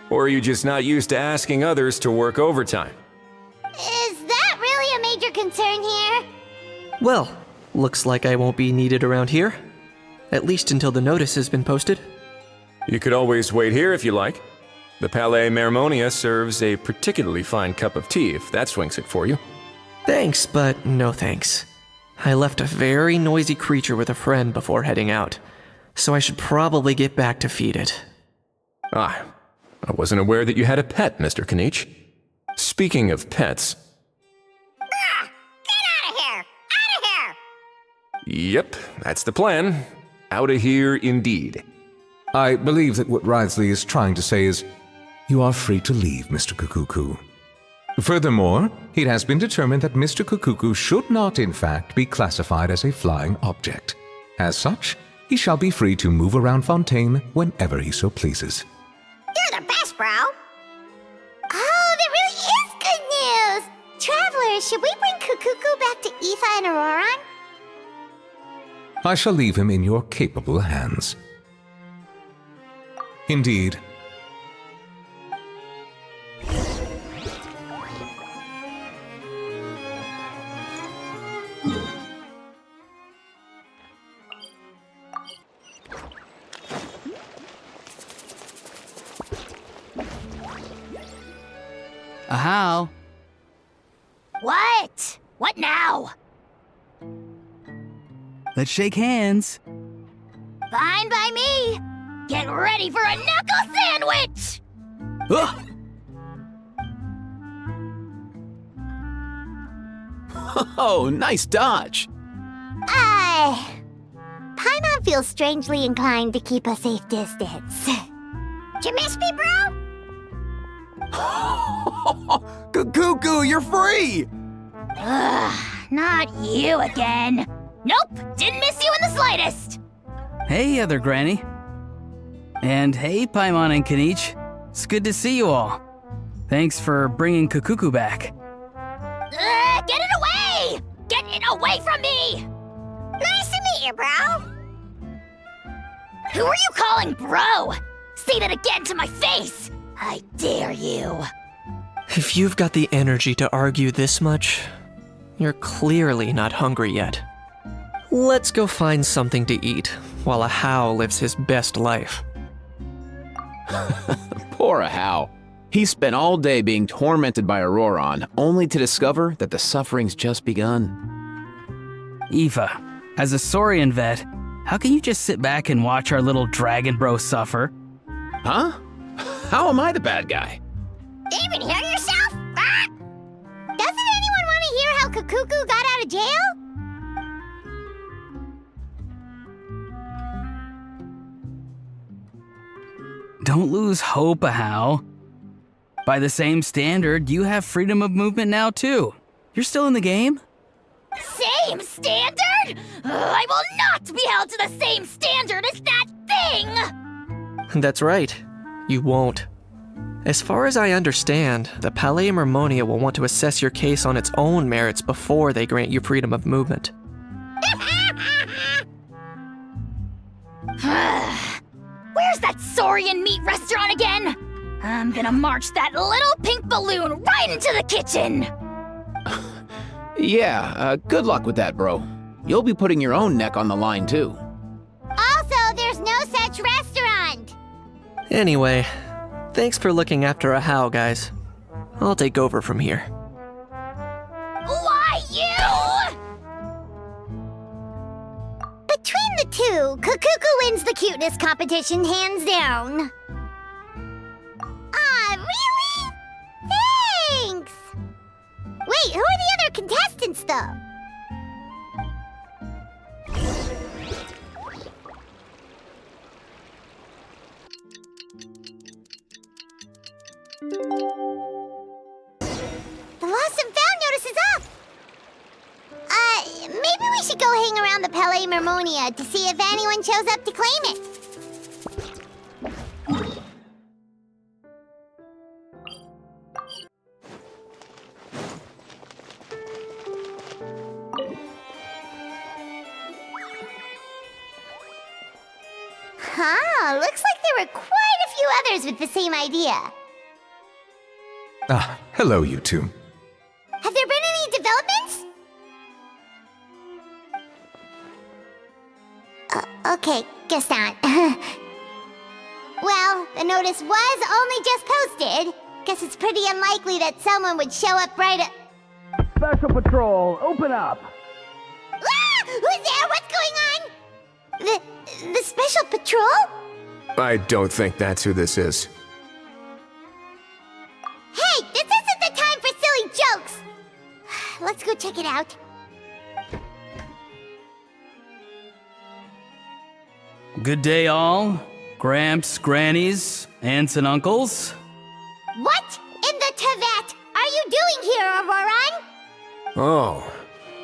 Or are you just not used to asking others to work overtime? Is that really a major concern here? Well, looks like I won't be needed around here. At least until the notice has been posted. You could always wait here if you like. The Palais Mermonia serves a particularly fine cup of tea if that swings it for you. Thanks, but no thanks. I left a very noisy creature with a friend before heading out, so I should probably get back to feed it. Ah, I wasn't aware that you had a pet, Mr. Kanich. Speaking of pets... Get out of here! Out of here! Yep, that's the plan. Out of here indeed. I believe that what Wriothesley is trying to say is, you are free to leave, Mr. Kukuku. Furthermore, it has been determined that Mr. Kukuku should not, in fact, be classified as a flying object. As such, he shall be free to move around Fontaine whenever he so pleases. You're the best, bro! Oh, that really is good news! Travelers, should we bring Kukuku back to Aoife and Auroran? I shall leave him in your capable hands. Indeed. How? What? What now? Let's shake hands. Fine by me. Get ready for a knuckle sandwich! Ugh. Oh, nice dodge. Paimon feels strangely inclined to keep a safe distance. Did you miss me, bro? Cuckoo, you're free! Ugh, not you again. Nope, didn't miss you in the slightest. Hey, other granny. And hey, Paimon and Kanich. It's good to see you all. Thanks for bringing Kukuku back. Get it away! Get it away from me! Nice to meet you, bro. Who are you calling bro? Say that again to my face! I dare you. If you've got the energy to argue this much, you're clearly not hungry yet. Let's go find something to eat while Ahau lives his best life. Poor Ahau. He spent all day being tormented by Auroran, only to discover that the suffering's just begun. Aoife, as a Saurian vet, how can you just sit back and watch our little dragon bro suffer? Huh? How am I the bad guy? Even hear yourself? Ah! Doesn't anyone want to hear how Kukuku got out of jail? Don't lose hope, Ahau. By the same standard, you have freedom of movement now too. You're still in the game? Same standard? I will not be held to the same standard as that thing! That's right. You won't. As far as I understand, the Palais Mermonia will want to assess your case on its own merits before they grant you freedom of movement. Where's that Saurian meat restaurant again? I'm gonna march that little pink balloon right into the kitchen! Yeah, good luck with that, bro. You'll be putting your own neck on the line, too. Also, there's no such restaurant. Anyway, thanks for looking after a How, guys. I'll take over from here. Why you? Between the two, Kukuku wins the cuteness competition hands down. Really? Thanks! Wait, who are the other contestants, though? The Lost and Found notice is up! Maybe we should go hang around the Palais Mermonia to see if anyone shows up to claim it. Huh, looks like there were quite a few others with the same idea. Ah, hello, you two. Have there been any developments? Okay, guess not. Well, the notice was only just posted. Guess it's pretty unlikely that someone would show up right at... Special Patrol, open up! Ah! Who's there? What's going on? The Special Patrol? I don't think that's who this is. Hey, this isn't the time for silly jokes! Let's go check it out. Good day, all. Gramps, grannies, aunts, and uncles. What in the Tevat are you doing here, Auroran? Oh,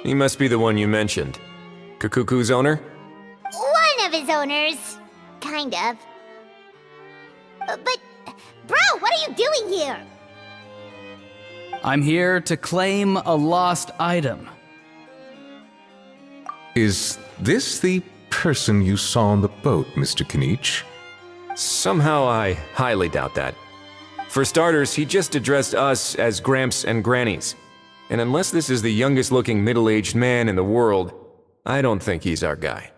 he must be the one you mentioned. Kukuku's owner? One of his owners. Kind of. But, bro, what are you doing here? I'm here to claim a lost item. Is this the person you saw on the boat, Mr. Kinich? Somehow I highly doubt that. For starters, he just addressed us as Gramps and Grannies. And unless this is the youngest looking middle-aged man in the world, I don't think he's our guy.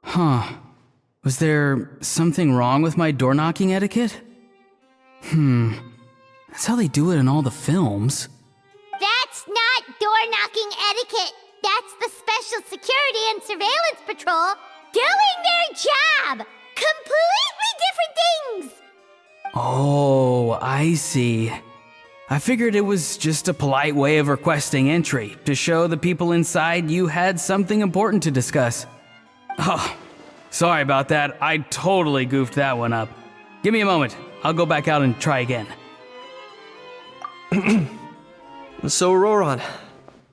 Huh. Was there something wrong with my door-knocking etiquette? That's how they do it in all the films. That's not door-knocking etiquette. That's the Special Security and Surveillance Patrol doing their job! Completely different things! Oh, I see. I figured it was just a polite way of requesting entry to show the people inside you had something important to discuss. Oh, sorry about that. I totally goofed that one up. Give me a moment. I'll go back out and try again. So, Roran,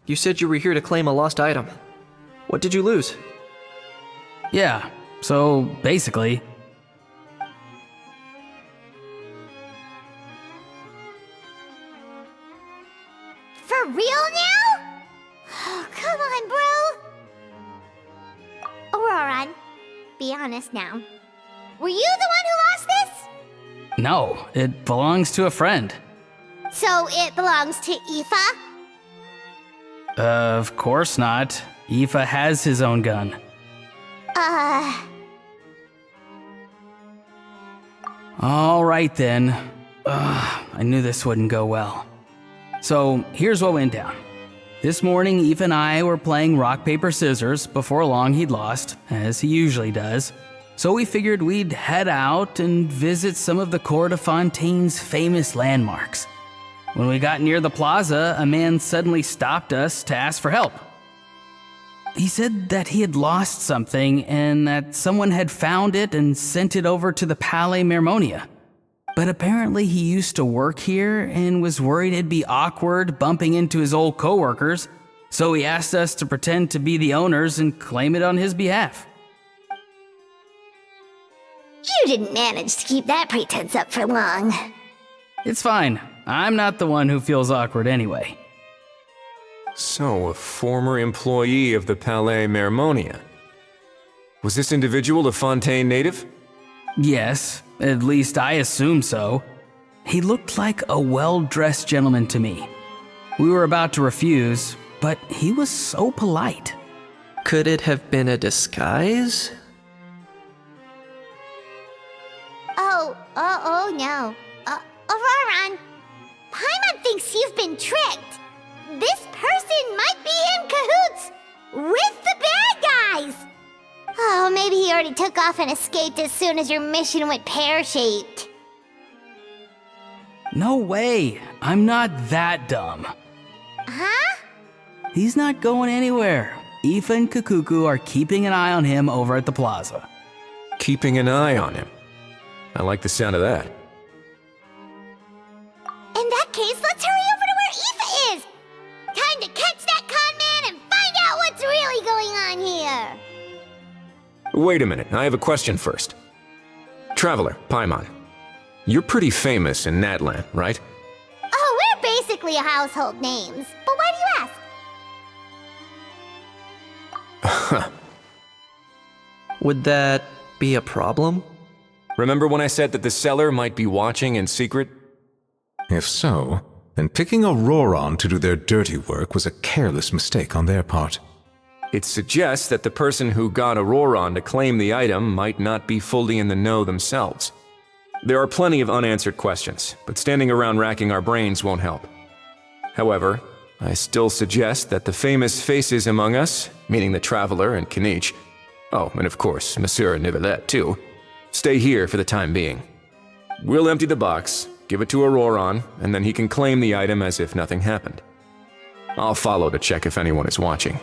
you said you were here to claim a lost item. What did you lose? Yeah, so basically... For real now? Oh, come on, bro. Auroran, be honest now. Were you the one who lost this? No, it belongs to a friend. So it belongs to Aoife? Of course not. Aoife has his own gun. All right then. I knew this wouldn't go well. So here's what went down. This morning, Aoife and I were playing rock, paper, scissors. Before long, he'd lost, as he usually does. So we figured we'd head out and visit some of the court of Fontaine's famous landmarks. When we got near the plaza, a man suddenly stopped us to ask for help. He said that he had lost something and that someone had found it and sent it over to the Palais Mermonia. But apparently he used to work here and was worried it'd be awkward bumping into his old coworkers, so he asked us to pretend to be the owners and claim it on his behalf. You didn't manage to keep that pretense up for long. It's fine. I'm not the one who feels awkward anyway. So, a former employee of the Palais Mermonia. Was this individual a Fontaine native? Yes, At least I assume so. He looked like a well-dressed gentleman to me. We were about to refuse, but he was so polite. Could it have been a disguise? Oh no. Auroron, Paimon thinks you've been tricked. This person might be in cahoots with the bad guys. Oh, maybe he already took off and escaped as soon as your mission went pear-shaped. No way. I'm not that dumb. Huh? He's not going anywhere. Aoife and Kukuku are keeping an eye on him over at the plaza. Keeping an eye on him. I like the sound of that. In that case, let's hurry over to where Aoife is. Time to catch that con man and find out what's really going on here. Wait a minute, I have a question first. Traveler, Paimon, you're pretty famous in Natlan, right? Oh, we're basically household names. But why do you ask? Would that be a problem? Remember when I said that the seller might be watching in secret? If so, then picking Auroron to do their dirty work was a careless mistake on their part. It suggests that the person who got Auroron to claim the item might not be fully in the know themselves. There are plenty of unanswered questions, but standing around racking our brains won't help. However, I still suggest that the famous faces among us, meaning the Traveler and Kinich, oh, and of course, Monsieur Nivelet too, stay here for the time being. We'll empty the box, give it to Auroron, and then he can claim the item as if nothing happened. I'll follow to check if anyone is watching.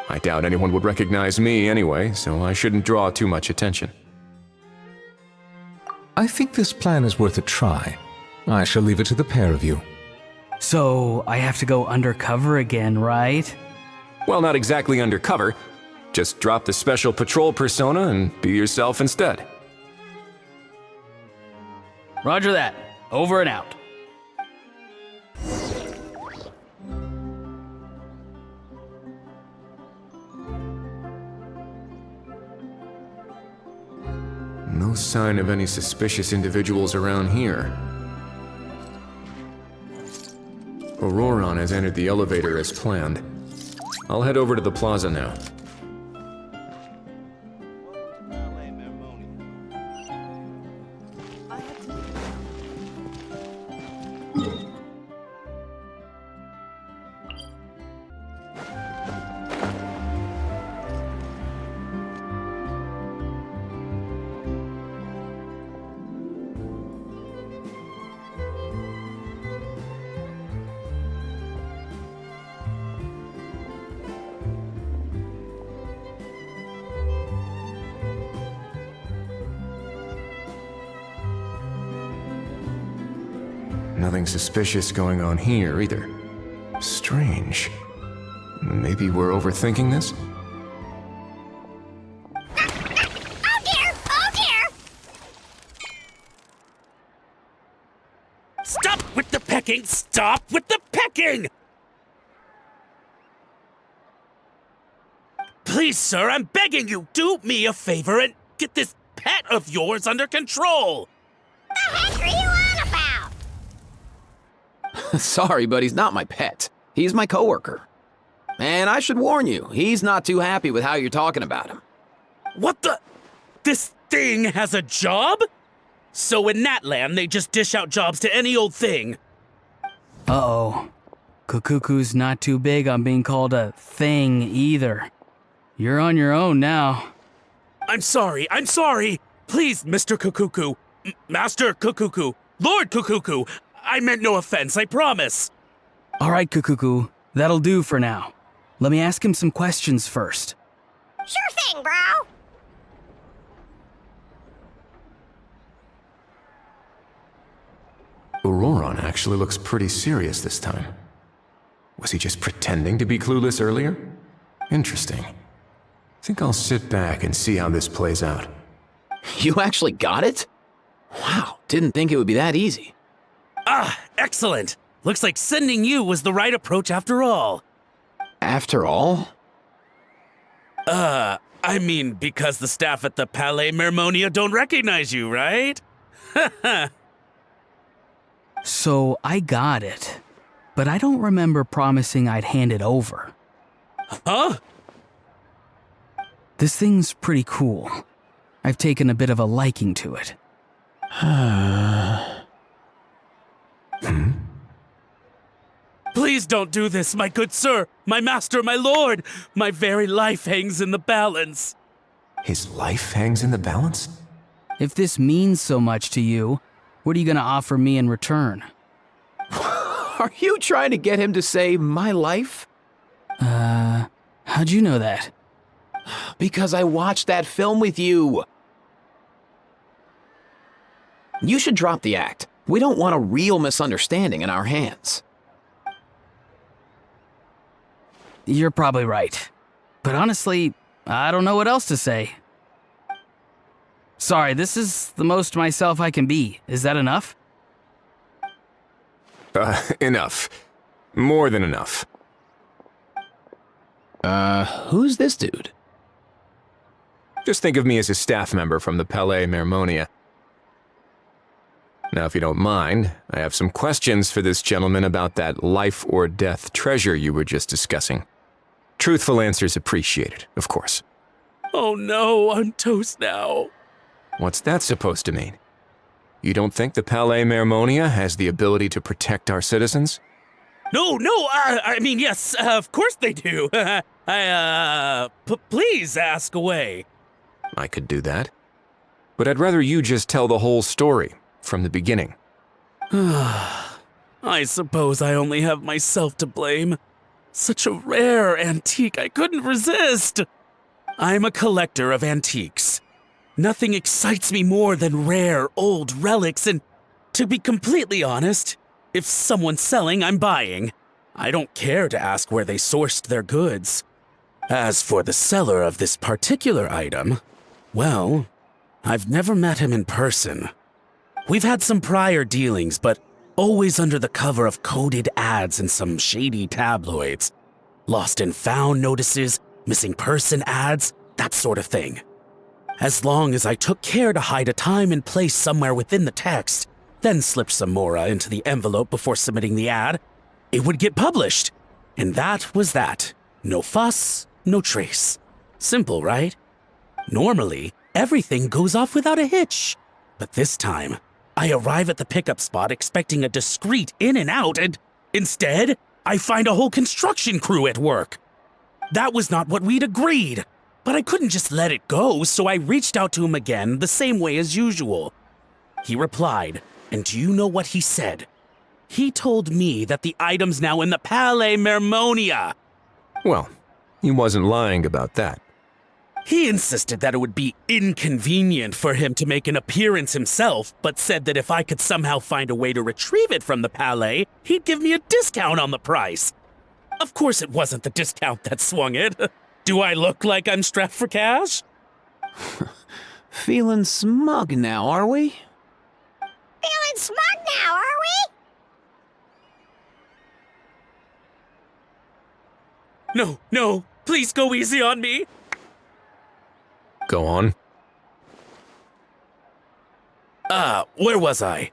I doubt anyone would recognize me anyway, so I shouldn't draw too much attention. I think this plan is worth a try. I shall leave it to the pair of you. So, I have to go undercover again, right? Well, not exactly undercover. Just drop the special patrol persona and be yourself instead. Roger that. Over and out. No sign of any suspicious individuals around here. Auroron has entered the elevator as planned. I'll head over to the plaza now. Nothing suspicious going on here, either. Strange. Maybe we're overthinking this? Oh dear! Oh dear! Stop with the pecking! Stop with the pecking! Please, sir, I'm begging you, do me a favor and get this pet of yours under control! The heck are you on about? Sorry, but he's not my pet. He's my coworker. And I should warn you, he's not too happy with how you're talking about him. What the? This thing has a job? So in Natlan, they just dish out jobs to any old thing. Uh-oh. Kukuku's not too big on being called a thing either. You're on your own now. I'm sorry. Please, Mr. Kukuku. Master Kukuku. Lord Kukuku. I meant no offense, I promise. All right, Kukuku. That'll do for now. Let me ask him some questions first. Sure thing, bro. Auroron actually looks pretty serious this time. Was he just pretending to be clueless earlier? Interesting. Think I'll sit back and see how this plays out. You actually got it? Wow, didn't think it would be that easy. Ah, excellent. Looks like sending you was the right approach after all. After all? I mean, because the staff at the Palais Mermonia don't recognize you, right? So I got it, but I don't remember promising I'd hand it over. Huh? This thing's pretty cool. I've taken a bit of a liking to it. Please don't do this, my good sir, my master, my lord. My very life hangs in the balance. His life hangs in the balance? If this means so much to you, what are you gonna offer me in return? Are you trying to get him to say my life? How'd you know that? Because I watched that film with you. You should drop the act. We don't want a real misunderstanding in our hands. You're probably right. But honestly, I don't know what else to say. Sorry, this is the most myself I can be. Is that enough? Enough. More than enough. Who's this dude? Just think of me as a staff member from the Palais Mermonia. Now, if you don't mind, I have some questions for this gentleman about that life or death treasure you were just discussing. Truthful answers appreciated, of course. Oh no, I'm toast now. What's that supposed to mean? You don't think the Palais Mermonia has the ability to protect our citizens? No, I mean, yes, of course they do. Please ask away. I could do that. But I'd rather you just tell the whole story, from the beginning. I suppose I only have myself to blame. Such a rare antique, I couldn't resist. I'm a collector of antiques. Nothing excites me more than rare, old relics, and to be completely honest, if someone's selling, I'm buying. I don't care to ask where they sourced their goods. As for the seller of this particular item, well, I've never met him in person. We've had some prior dealings, but always under the cover of coded ads in some shady tabloids. Lost and found notices, missing person ads, that sort of thing. As long as I took care to hide a time and place somewhere within the text, then slipped some mora into the envelope before submitting the ad, it would get published. And that was that. No fuss, no trace. Simple, right? Normally, everything goes off without a hitch. But this time, I arrive at the pickup spot expecting a discreet in and out, and instead, I find a whole construction crew at work. That was not what we'd agreed, but I couldn't just let it go, so I reached out to him again the same way as usual. He replied, and do you know what he said? He told me that the item's now in the Palais Mermonia. Well, he wasn't lying about that. He insisted that it would be inconvenient for him to make an appearance himself, but said that if I could somehow find a way to retrieve it from the Palais, he'd give me a discount on the price. Of course it wasn't the discount that swung it. Do I look like I'm strapped for cash? Feeling smug now, are we? Feeling smug now, are we? No, please go easy on me. Go on. Where was I?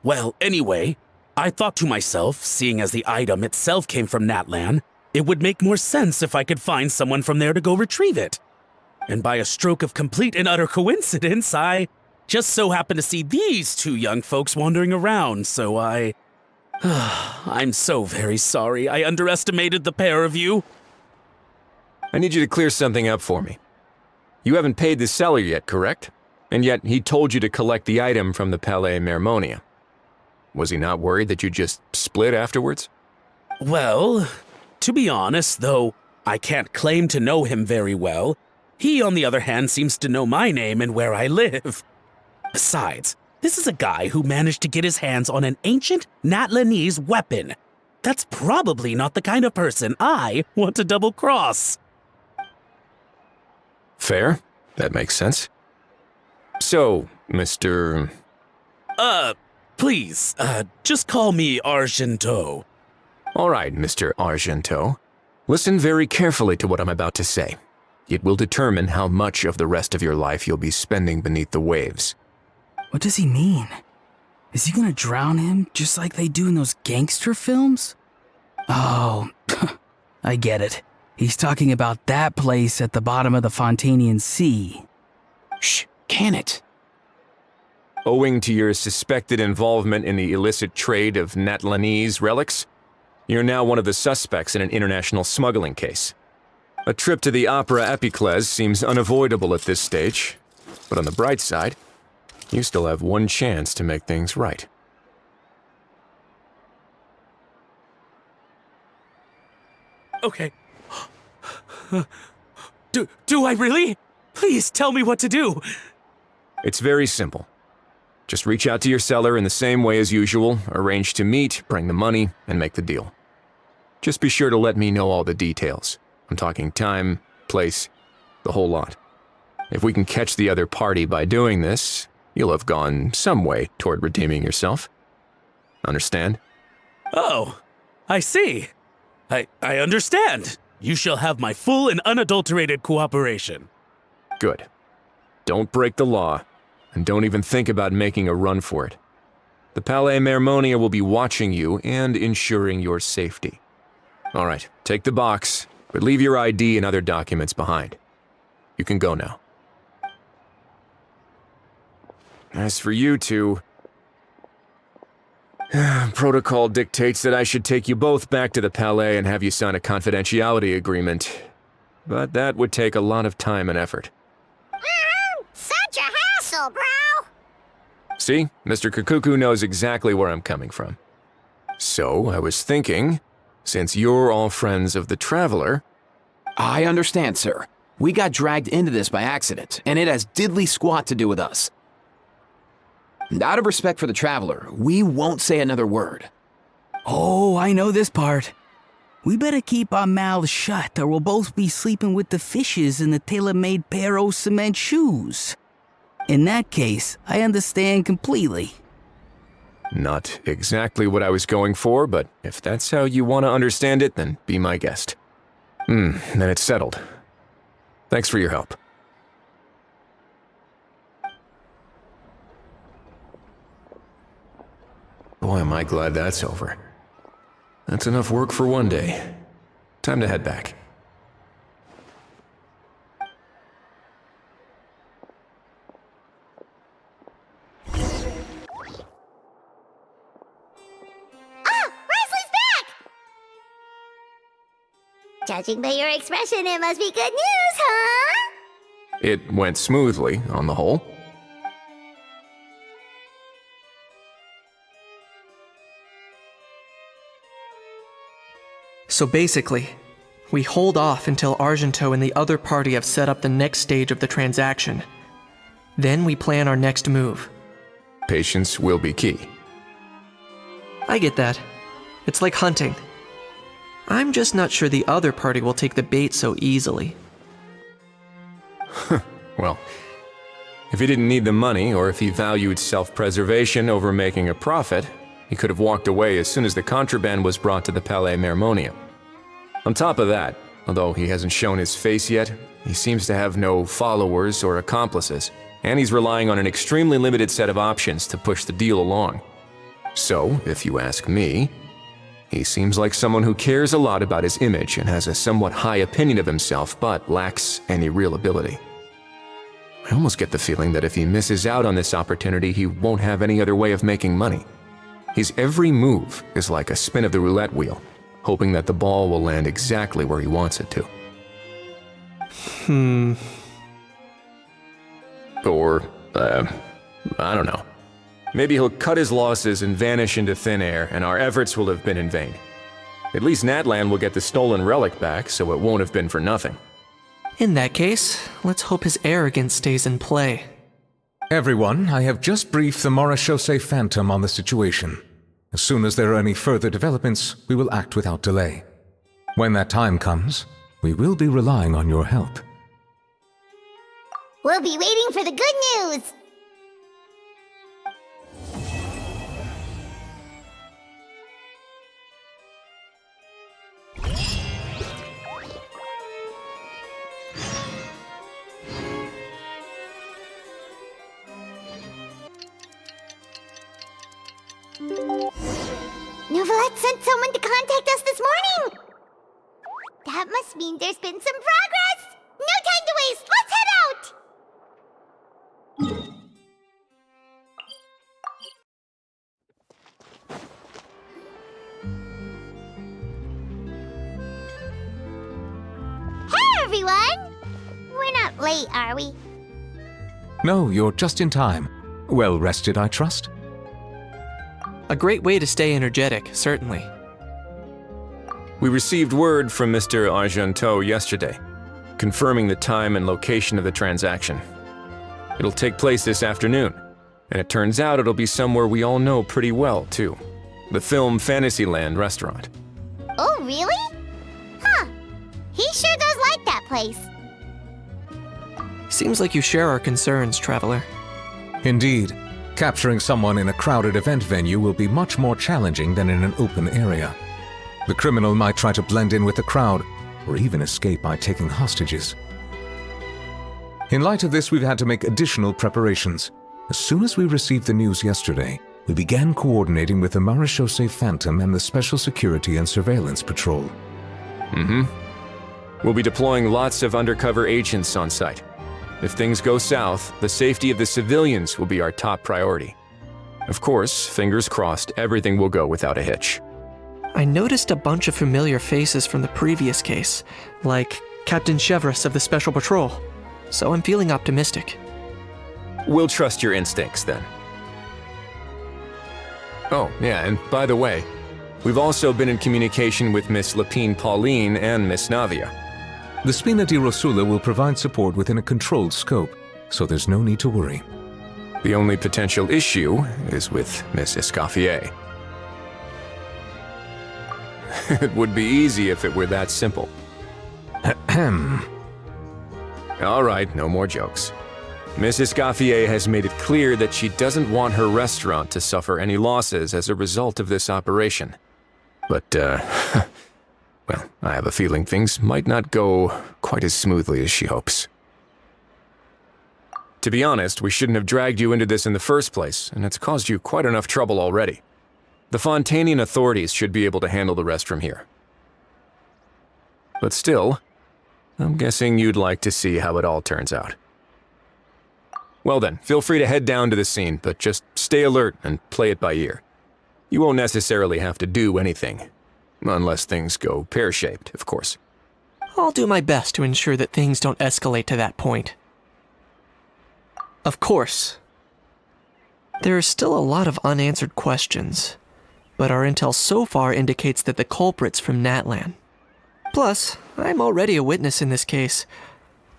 Well, anyway, I thought to myself, seeing as the item itself came from Natlan, it would make more sense if I could find someone from there to go retrieve it. And by a stroke of complete and utter coincidence, I just so happened to see these two young folks wandering around, so I'm so very sorry I underestimated the pair of you. I need you to clear something up for me. You haven't paid the seller yet, correct? And yet he told you to collect the item from the Palais Mermonia. Was he not worried that you just split afterwards? Well, to be honest, though I can't claim to know him very well, he, on the other hand, seems to know my name and where I live. Besides, this is a guy who managed to get his hands on an ancient Natlanese weapon. That's probably not the kind of person I want to double-cross. Fair. That makes sense. So, Mr. Please, just call me Argento. All right, Mr. Argento. Listen very carefully to what I'm about to say. It will determine how much of the rest of your life you'll be spending beneath the waves. What does he mean? Is he gonna drown him just like they do in those gangster films? Oh, I get it. He's talking about that place at the bottom of the Fontainian Sea. Shh, can it? Owing to your suspected involvement in the illicit trade of Natlanese relics, you're now one of the suspects in an international smuggling case. A trip to the Opera Epiclese seems unavoidable at this stage, but on the bright side, you still have one chance to make things right. Okay. Do I really? Please tell me what to do. It's very simple. Just reach out to your seller in the same way as usual, arrange to meet, bring the money, and make the deal. Just be sure to let me know all the details. I'm talking time, place, the whole lot. If we can catch the other party by doing this, you'll have gone some way toward redeeming yourself. Understand? Oh, I see. I understand. You shall have my full and unadulterated cooperation. Good. Don't break the law, and don't even think about making a run for it. The Palais Mermonia will be watching you and ensuring your safety. All right, take the box, but leave your ID and other documents behind. You can go now. As for you two, protocol dictates that I should take you both back to the Palais and have you sign a confidentiality agreement. But that would take a lot of time and effort. Such a hassle, bro! See, Mr. Kukuku knows exactly where I'm coming from. So, I was thinking, since you're all friends of the Traveler... I understand, sir. We got dragged into this by accident, and it has diddly squat to do with us. And out of respect for the Traveler, we won't say another word. Oh, I know this part. We better keep our mouths shut or we'll both be sleeping with the fishes in the tailor-made pair of cement shoes. In that case, I understand completely. Not exactly what I was going for, but if that's how you want to understand it, then be my guest. Then it's settled. Thanks for your help. Boy, am I glad that's over. That's enough work for one day. Time to head back. Judging by your expression, it must be good news, huh? It went smoothly, on the whole. So basically, we hold off until Argento and the other party have set up the next stage of the transaction. Then we plan our next move. Patience will be key. I get that. It's like hunting. I'm just not sure the other party will take the bait so easily. Well, if he didn't need the money, or if he valued self-preservation over making a profit, he could have walked away as soon as the contraband was brought to the Palais Mermonia. On top of that, although he hasn't shown his face yet, he seems to have no followers or accomplices, and he's relying on an extremely limited set of options to push the deal along. So, if you ask me, he seems like someone who cares a lot about his image and has a somewhat high opinion of himself, but lacks any real ability. I almost get the feeling that if he misses out on this opportunity, he won't have any other way of making money. His every move is like a spin of the roulette wheel, hoping that the ball will land exactly where he wants it to. Or, I don't know. Maybe he'll cut his losses and vanish into thin air, and our efforts will have been in vain. At least Natlan will get the stolen relic back, so it won't have been for nothing. In that case, let's hope his arrogance stays in play. Everyone, I have just briefed the Marechaussee Phantom on the situation. As soon as there are any further developments, we will act without delay. When that time comes, we will be relying on your help. We'll be waiting for the good news! Novelette sent someone to contact us this morning! That must mean there's been some progress! No time to waste! Let's head out! Hey, everyone! We're not late, are we? No, you're just in time. Well rested, I trust? A great way to stay energetic, certainly. We received word from Mr. Argenteau yesterday, confirming the time and location of the transaction. It'll take place this afternoon, and it turns out it'll be somewhere we all know pretty well, too. The film Fantasyland restaurant. Oh, really? Huh. He sure does like that place. Seems like you share our concerns, Traveler. Indeed. Capturing someone in a crowded event venue will be much more challenging than in an open area. The criminal might try to blend in with the crowd, or even escape by taking hostages. In light of this, we've had to make additional preparations. As soon as we received the news yesterday, we began coordinating with the Marechaussee Phantom and the Special Security and Surveillance Patrol. We'll be deploying lots of undercover agents on site. If things go south, the safety of the civilians will be our top priority. Of course, fingers crossed, everything will go without a hitch. I noticed a bunch of familiar faces from the previous case, like Captain Chevrolet of the Special Patrol, so I'm feeling optimistic. We'll trust your instincts, then. Oh, yeah, and by the way, we've also been in communication with Miss Lapine Pauline and Miss Navia. The Spina di Rosula will provide support within a controlled scope, so there's no need to worry. The only potential issue is with Miss Escoffier. It would be easy if it were that simple. Ahem. All right, no more jokes. Miss Escoffier has made it clear that she doesn't want her restaurant to suffer any losses as a result of this operation. But, well, I have a feeling things might not go quite as smoothly as she hopes. To be honest, we shouldn't have dragged you into this in the first place, and it's caused you quite enough trouble already. The Fontainian authorities should be able to handle the rest from here. But still, I'm guessing you'd like to see how it all turns out. Well then, feel free to head down to the scene, but just stay alert and play it by ear. You won't necessarily have to do anything. Unless things go pear-shaped, of course. I'll do my best to ensure that things don't escalate to that point. Of course. There are still a lot of unanswered questions, but our intel so far indicates that the culprit's from Natlan. Plus, I'm already a witness in this case.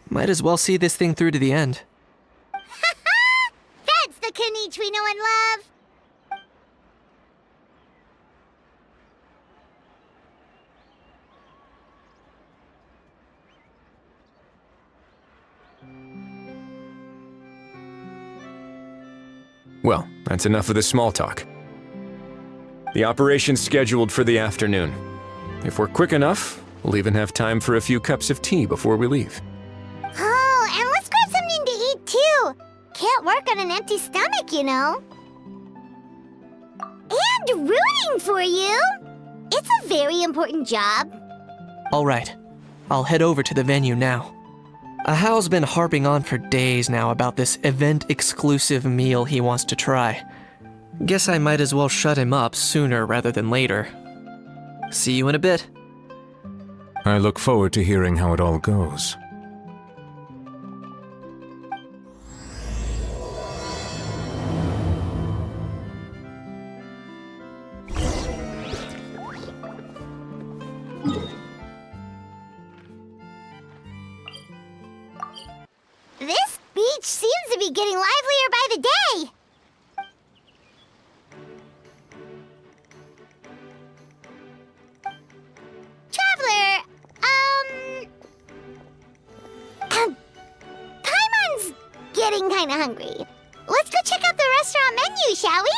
Might as well see this thing through to the end. That's the Kanichi we know and love! Well, that's enough of the small talk. The operation's scheduled for the afternoon. If we're quick enough, we'll even have time for a few cups of tea before we leave. Oh, and let's grab something to eat too! Can't work on an empty stomach, you know. And rooting for you! It's a very important job. All right, I'll head over to the venue now. Ahao's been harping on for days now about this event-exclusive meal he wants to try. Guess I might as well shut him up sooner rather than later. See you in a bit. I look forward to hearing how it all goes. This beach seems to be getting livelier by the day. Traveler, Paimon's getting kinda hungry. Let's go check out the restaurant menu, shall we?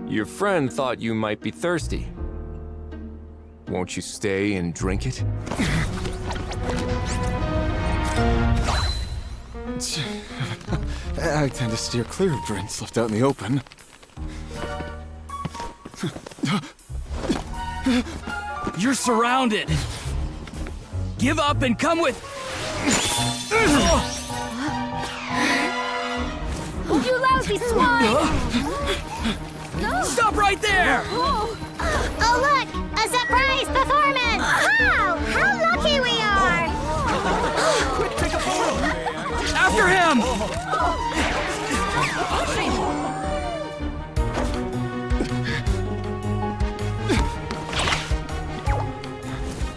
Your friend thought you might be thirsty. Won't you stay and drink it? I tend to steer clear of drinks left out in the open. You're surrounded. Give up and come with... You lousy swine! Stop right there! Oh, look! A surprise performance! Wow! How lucky we are! Quick, take a photo! After him!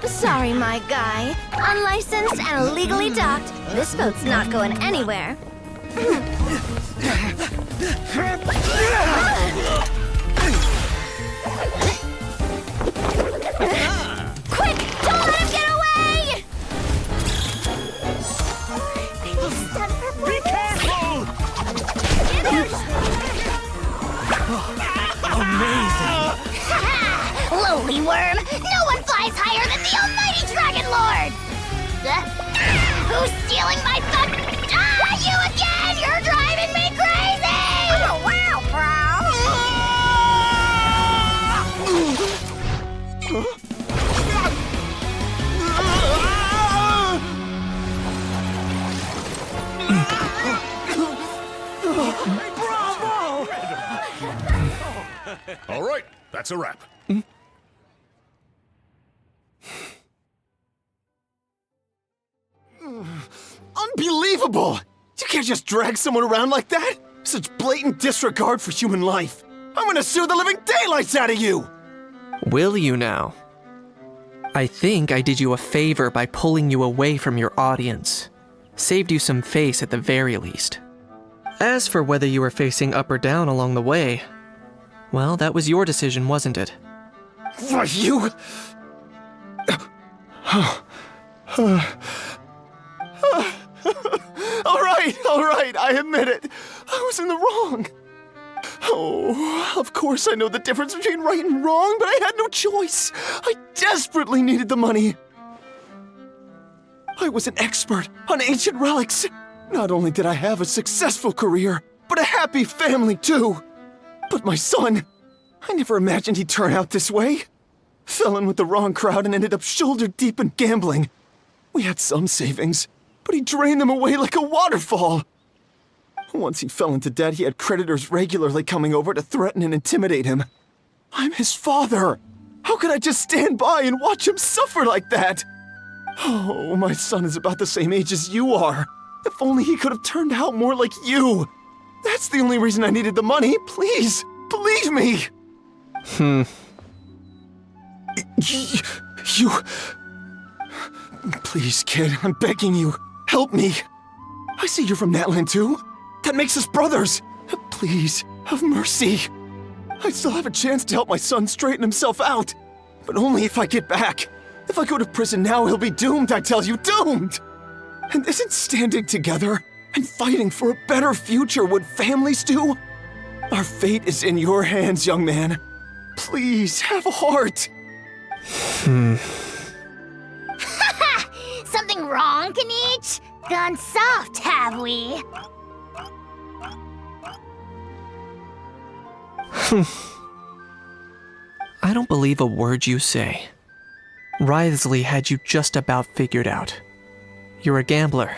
Sorry, my guy. Unlicensed and illegally docked. This boat's not going anywhere. Quick! Don't let him get away! Be careful! Amazing! Lowly worm! No one flies higher than the almighty Dragon Lord! Who's stealing my fun? Ah, you again! You're driving me crazy! Oh, wow, All right, that's a wrap. Unbelievable! You can't just drag someone around like that! Such blatant disregard for human life! I'm gonna sue the living daylights out of you! Will you now? I think I did you a favor by pulling you away from your audience. Saved you some face at the very least. As for whether you were facing up or down along the way, well, that was your decision, wasn't it? Why, you... All right, I admit it. I was in the wrong. Oh, of course I know the difference between right and wrong, but I had no choice. I desperately needed the money. I was an expert on ancient relics. Not only did I have a successful career, but a happy family too. But my son, I never imagined he'd turn out this way. Fell in with the wrong crowd and ended up shoulder deep in gambling. We had some savings, but he drained them away like a waterfall. Once he fell into debt, he had creditors regularly coming over to threaten and intimidate him. I'm his father. How could I just stand by and watch him suffer like that? Oh, my son is about the same age as you are. If only he could have turned out more like you. That's the only reason I needed the money. Please, believe me. You... Please, kid, I'm begging you. Help me. I see you're from Natlan too. That makes us brothers. Please, have mercy. I still have a chance to help my son straighten himself out. But only if I get back. If I go to prison now, he'll be doomed, I tell you, doomed! And isn't standing together and fighting for a better future what families do? Our fate is in your hands, young man. Please, have a heart. Something wrong, Kanich? Gone soft, have we? I don't believe a word you say. Wriothesley had you just about figured out. You're a gambler.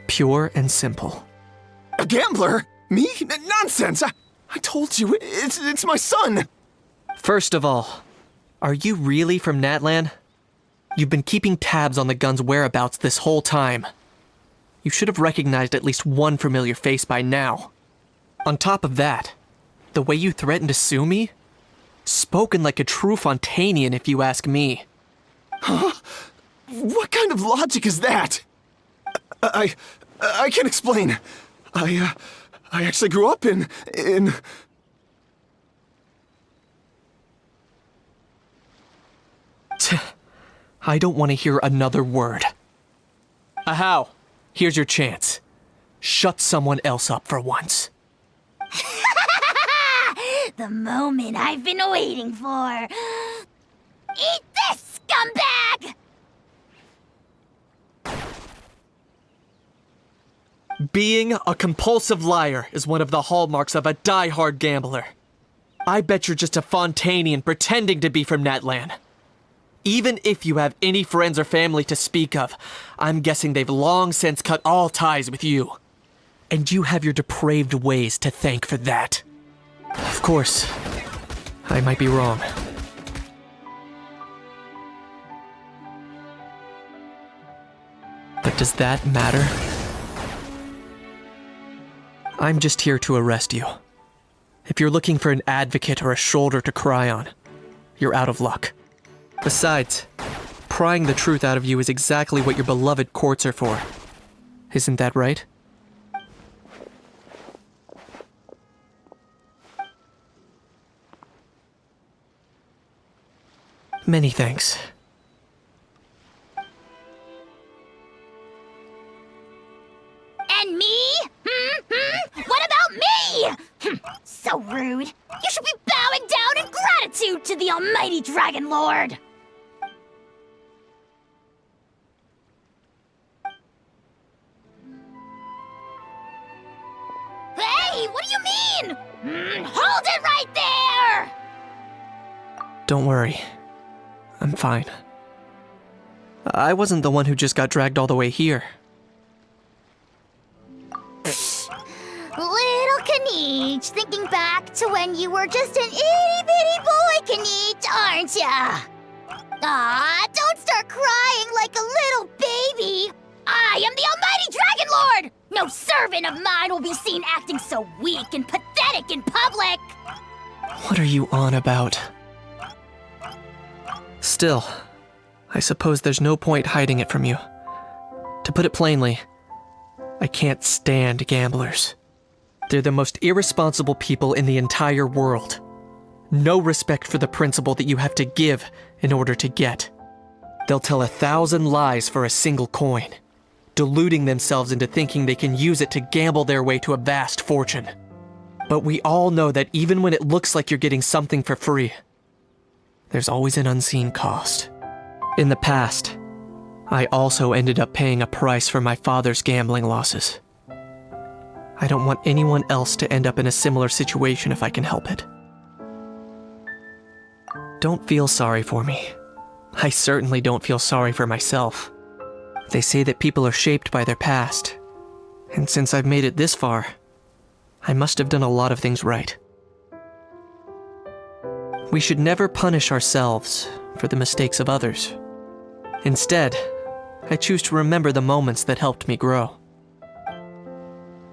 Pure and simple. A gambler? Me? Nonsense! I told you, it's my son! First of all, are you really from Natlan? You've been keeping tabs on the gun's whereabouts this whole time. You should have recognized at least one familiar face by now. On top of that, the way you threatened to sue me? Spoken like a true Fontainian, if you ask me. Huh? What kind of logic is that? I can explain. I actually grew up in... I don't want to hear another word. Ahau, here's your chance. Shut someone else up for once. The moment I've been waiting for. Eat this, scumbag! Being a compulsive liar is one of the hallmarks of a die-hard gambler. I bet you're just a Fontainian pretending to be from Natlan. Even if you have any friends or family to speak of, I'm guessing they've long since cut all ties with you. And you have your depraved ways to thank for that. Of course, I might be wrong. But does that matter? I'm just here to arrest you. If you're looking for an advocate or a shoulder to cry on, you're out of luck. Besides, prying the truth out of you is exactly what your beloved courts are for. Isn't that right? Many thanks. And me? What about me? So rude. You should be bowing down in gratitude to the almighty Dragon Lord. Hey, what do you mean? Hold it right there! Don't worry. I'm fine. I wasn't the one who just got dragged all the way here. Little Kniech, thinking back to when you were just an itty-bitty boy, Kniech, aren't ya? Aw, don't start crying like a little baby. I am the almighty Dragon Lord! No servant of mine will be seen acting so weak and pathetic in public! What are you on about? Still, I suppose there's no point hiding it from you. To put it plainly, I can't stand gamblers. They're the most irresponsible people in the entire world. No respect for the principle that you have to give in order to get. They'll tell 1,000 lies for a single coin, deluding themselves into thinking they can use it to gamble their way to a vast fortune. But we all know that even when it looks like you're getting something for free, there's always an unseen cost. In the past, I also ended up paying a price for my father's gambling losses. I don't want anyone else to end up in a similar situation if I can help it. Don't feel sorry for me. I certainly don't feel sorry for myself. They say that people are shaped by their past, and since I've made it this far, I must have done a lot of things right. We should never punish ourselves for the mistakes of others. Instead, I choose to remember the moments that helped me grow.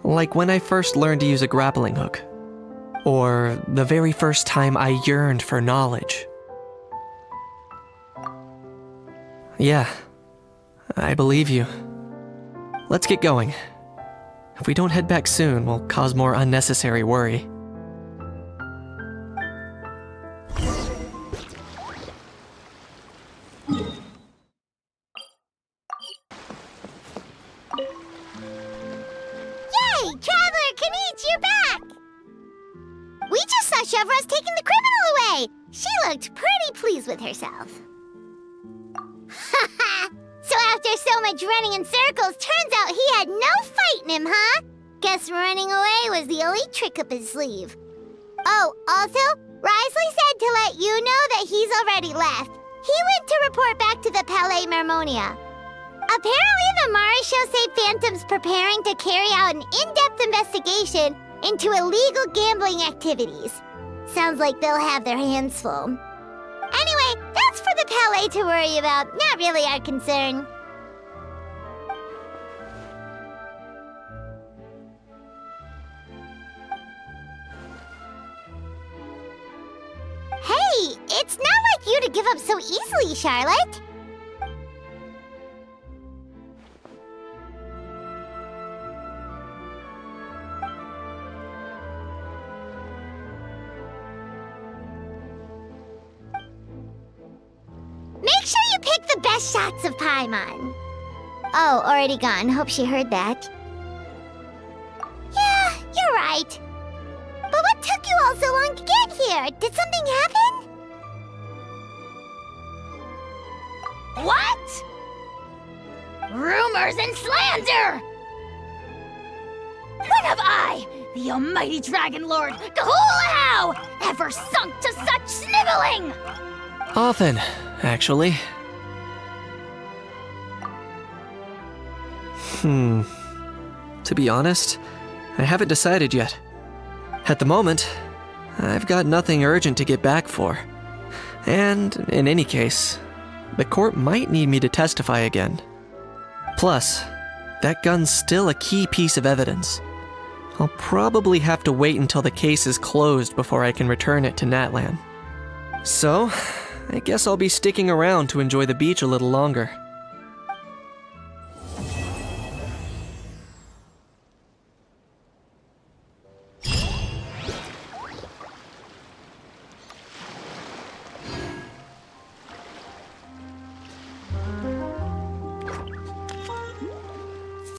Like when I first learned to use a grappling hook, or the very first time I yearned for knowledge. Yeah, I believe you. Let's get going. If we don't head back soon, we'll cause more unnecessary worry. Yay! Traveler Kniech, you're back! We just saw Chevron's taking the criminal away! She looked pretty pleased with herself. Haha! So after so much running in circles, turns out he had no fight in him, huh? Guess running away was the only trick up his sleeve. Oh, also, Wriothesley said to let you know that he's already left. He went to report back to the Palais Mermonia. Apparently, the Mari show say Phantom's preparing to carry out an in-depth investigation into illegal gambling activities. Sounds like they'll have their hands full. Anyway, that's for the Palais to worry about, not really our concern. Hey, it's not like you to give up so easily, Charlotte. Make sure you pick the best shots of Paimon. Oh, already gone. Hope she heard that. Yeah, you're right. But what took took you all so long to get here? Did something happen? What? Rumors and slander! When have I, the almighty Dragon Lord, Kahulahau, ever sunk to such sniveling? Often, actually. To be honest, I haven't decided yet. At the moment, I've got nothing urgent to get back for. And, in any case, the court might need me to testify again. Plus, that gun's still a key piece of evidence. I'll probably have to wait until the case is closed before I can return it to Natlan. So, I guess I'll be sticking around to enjoy the beach a little longer.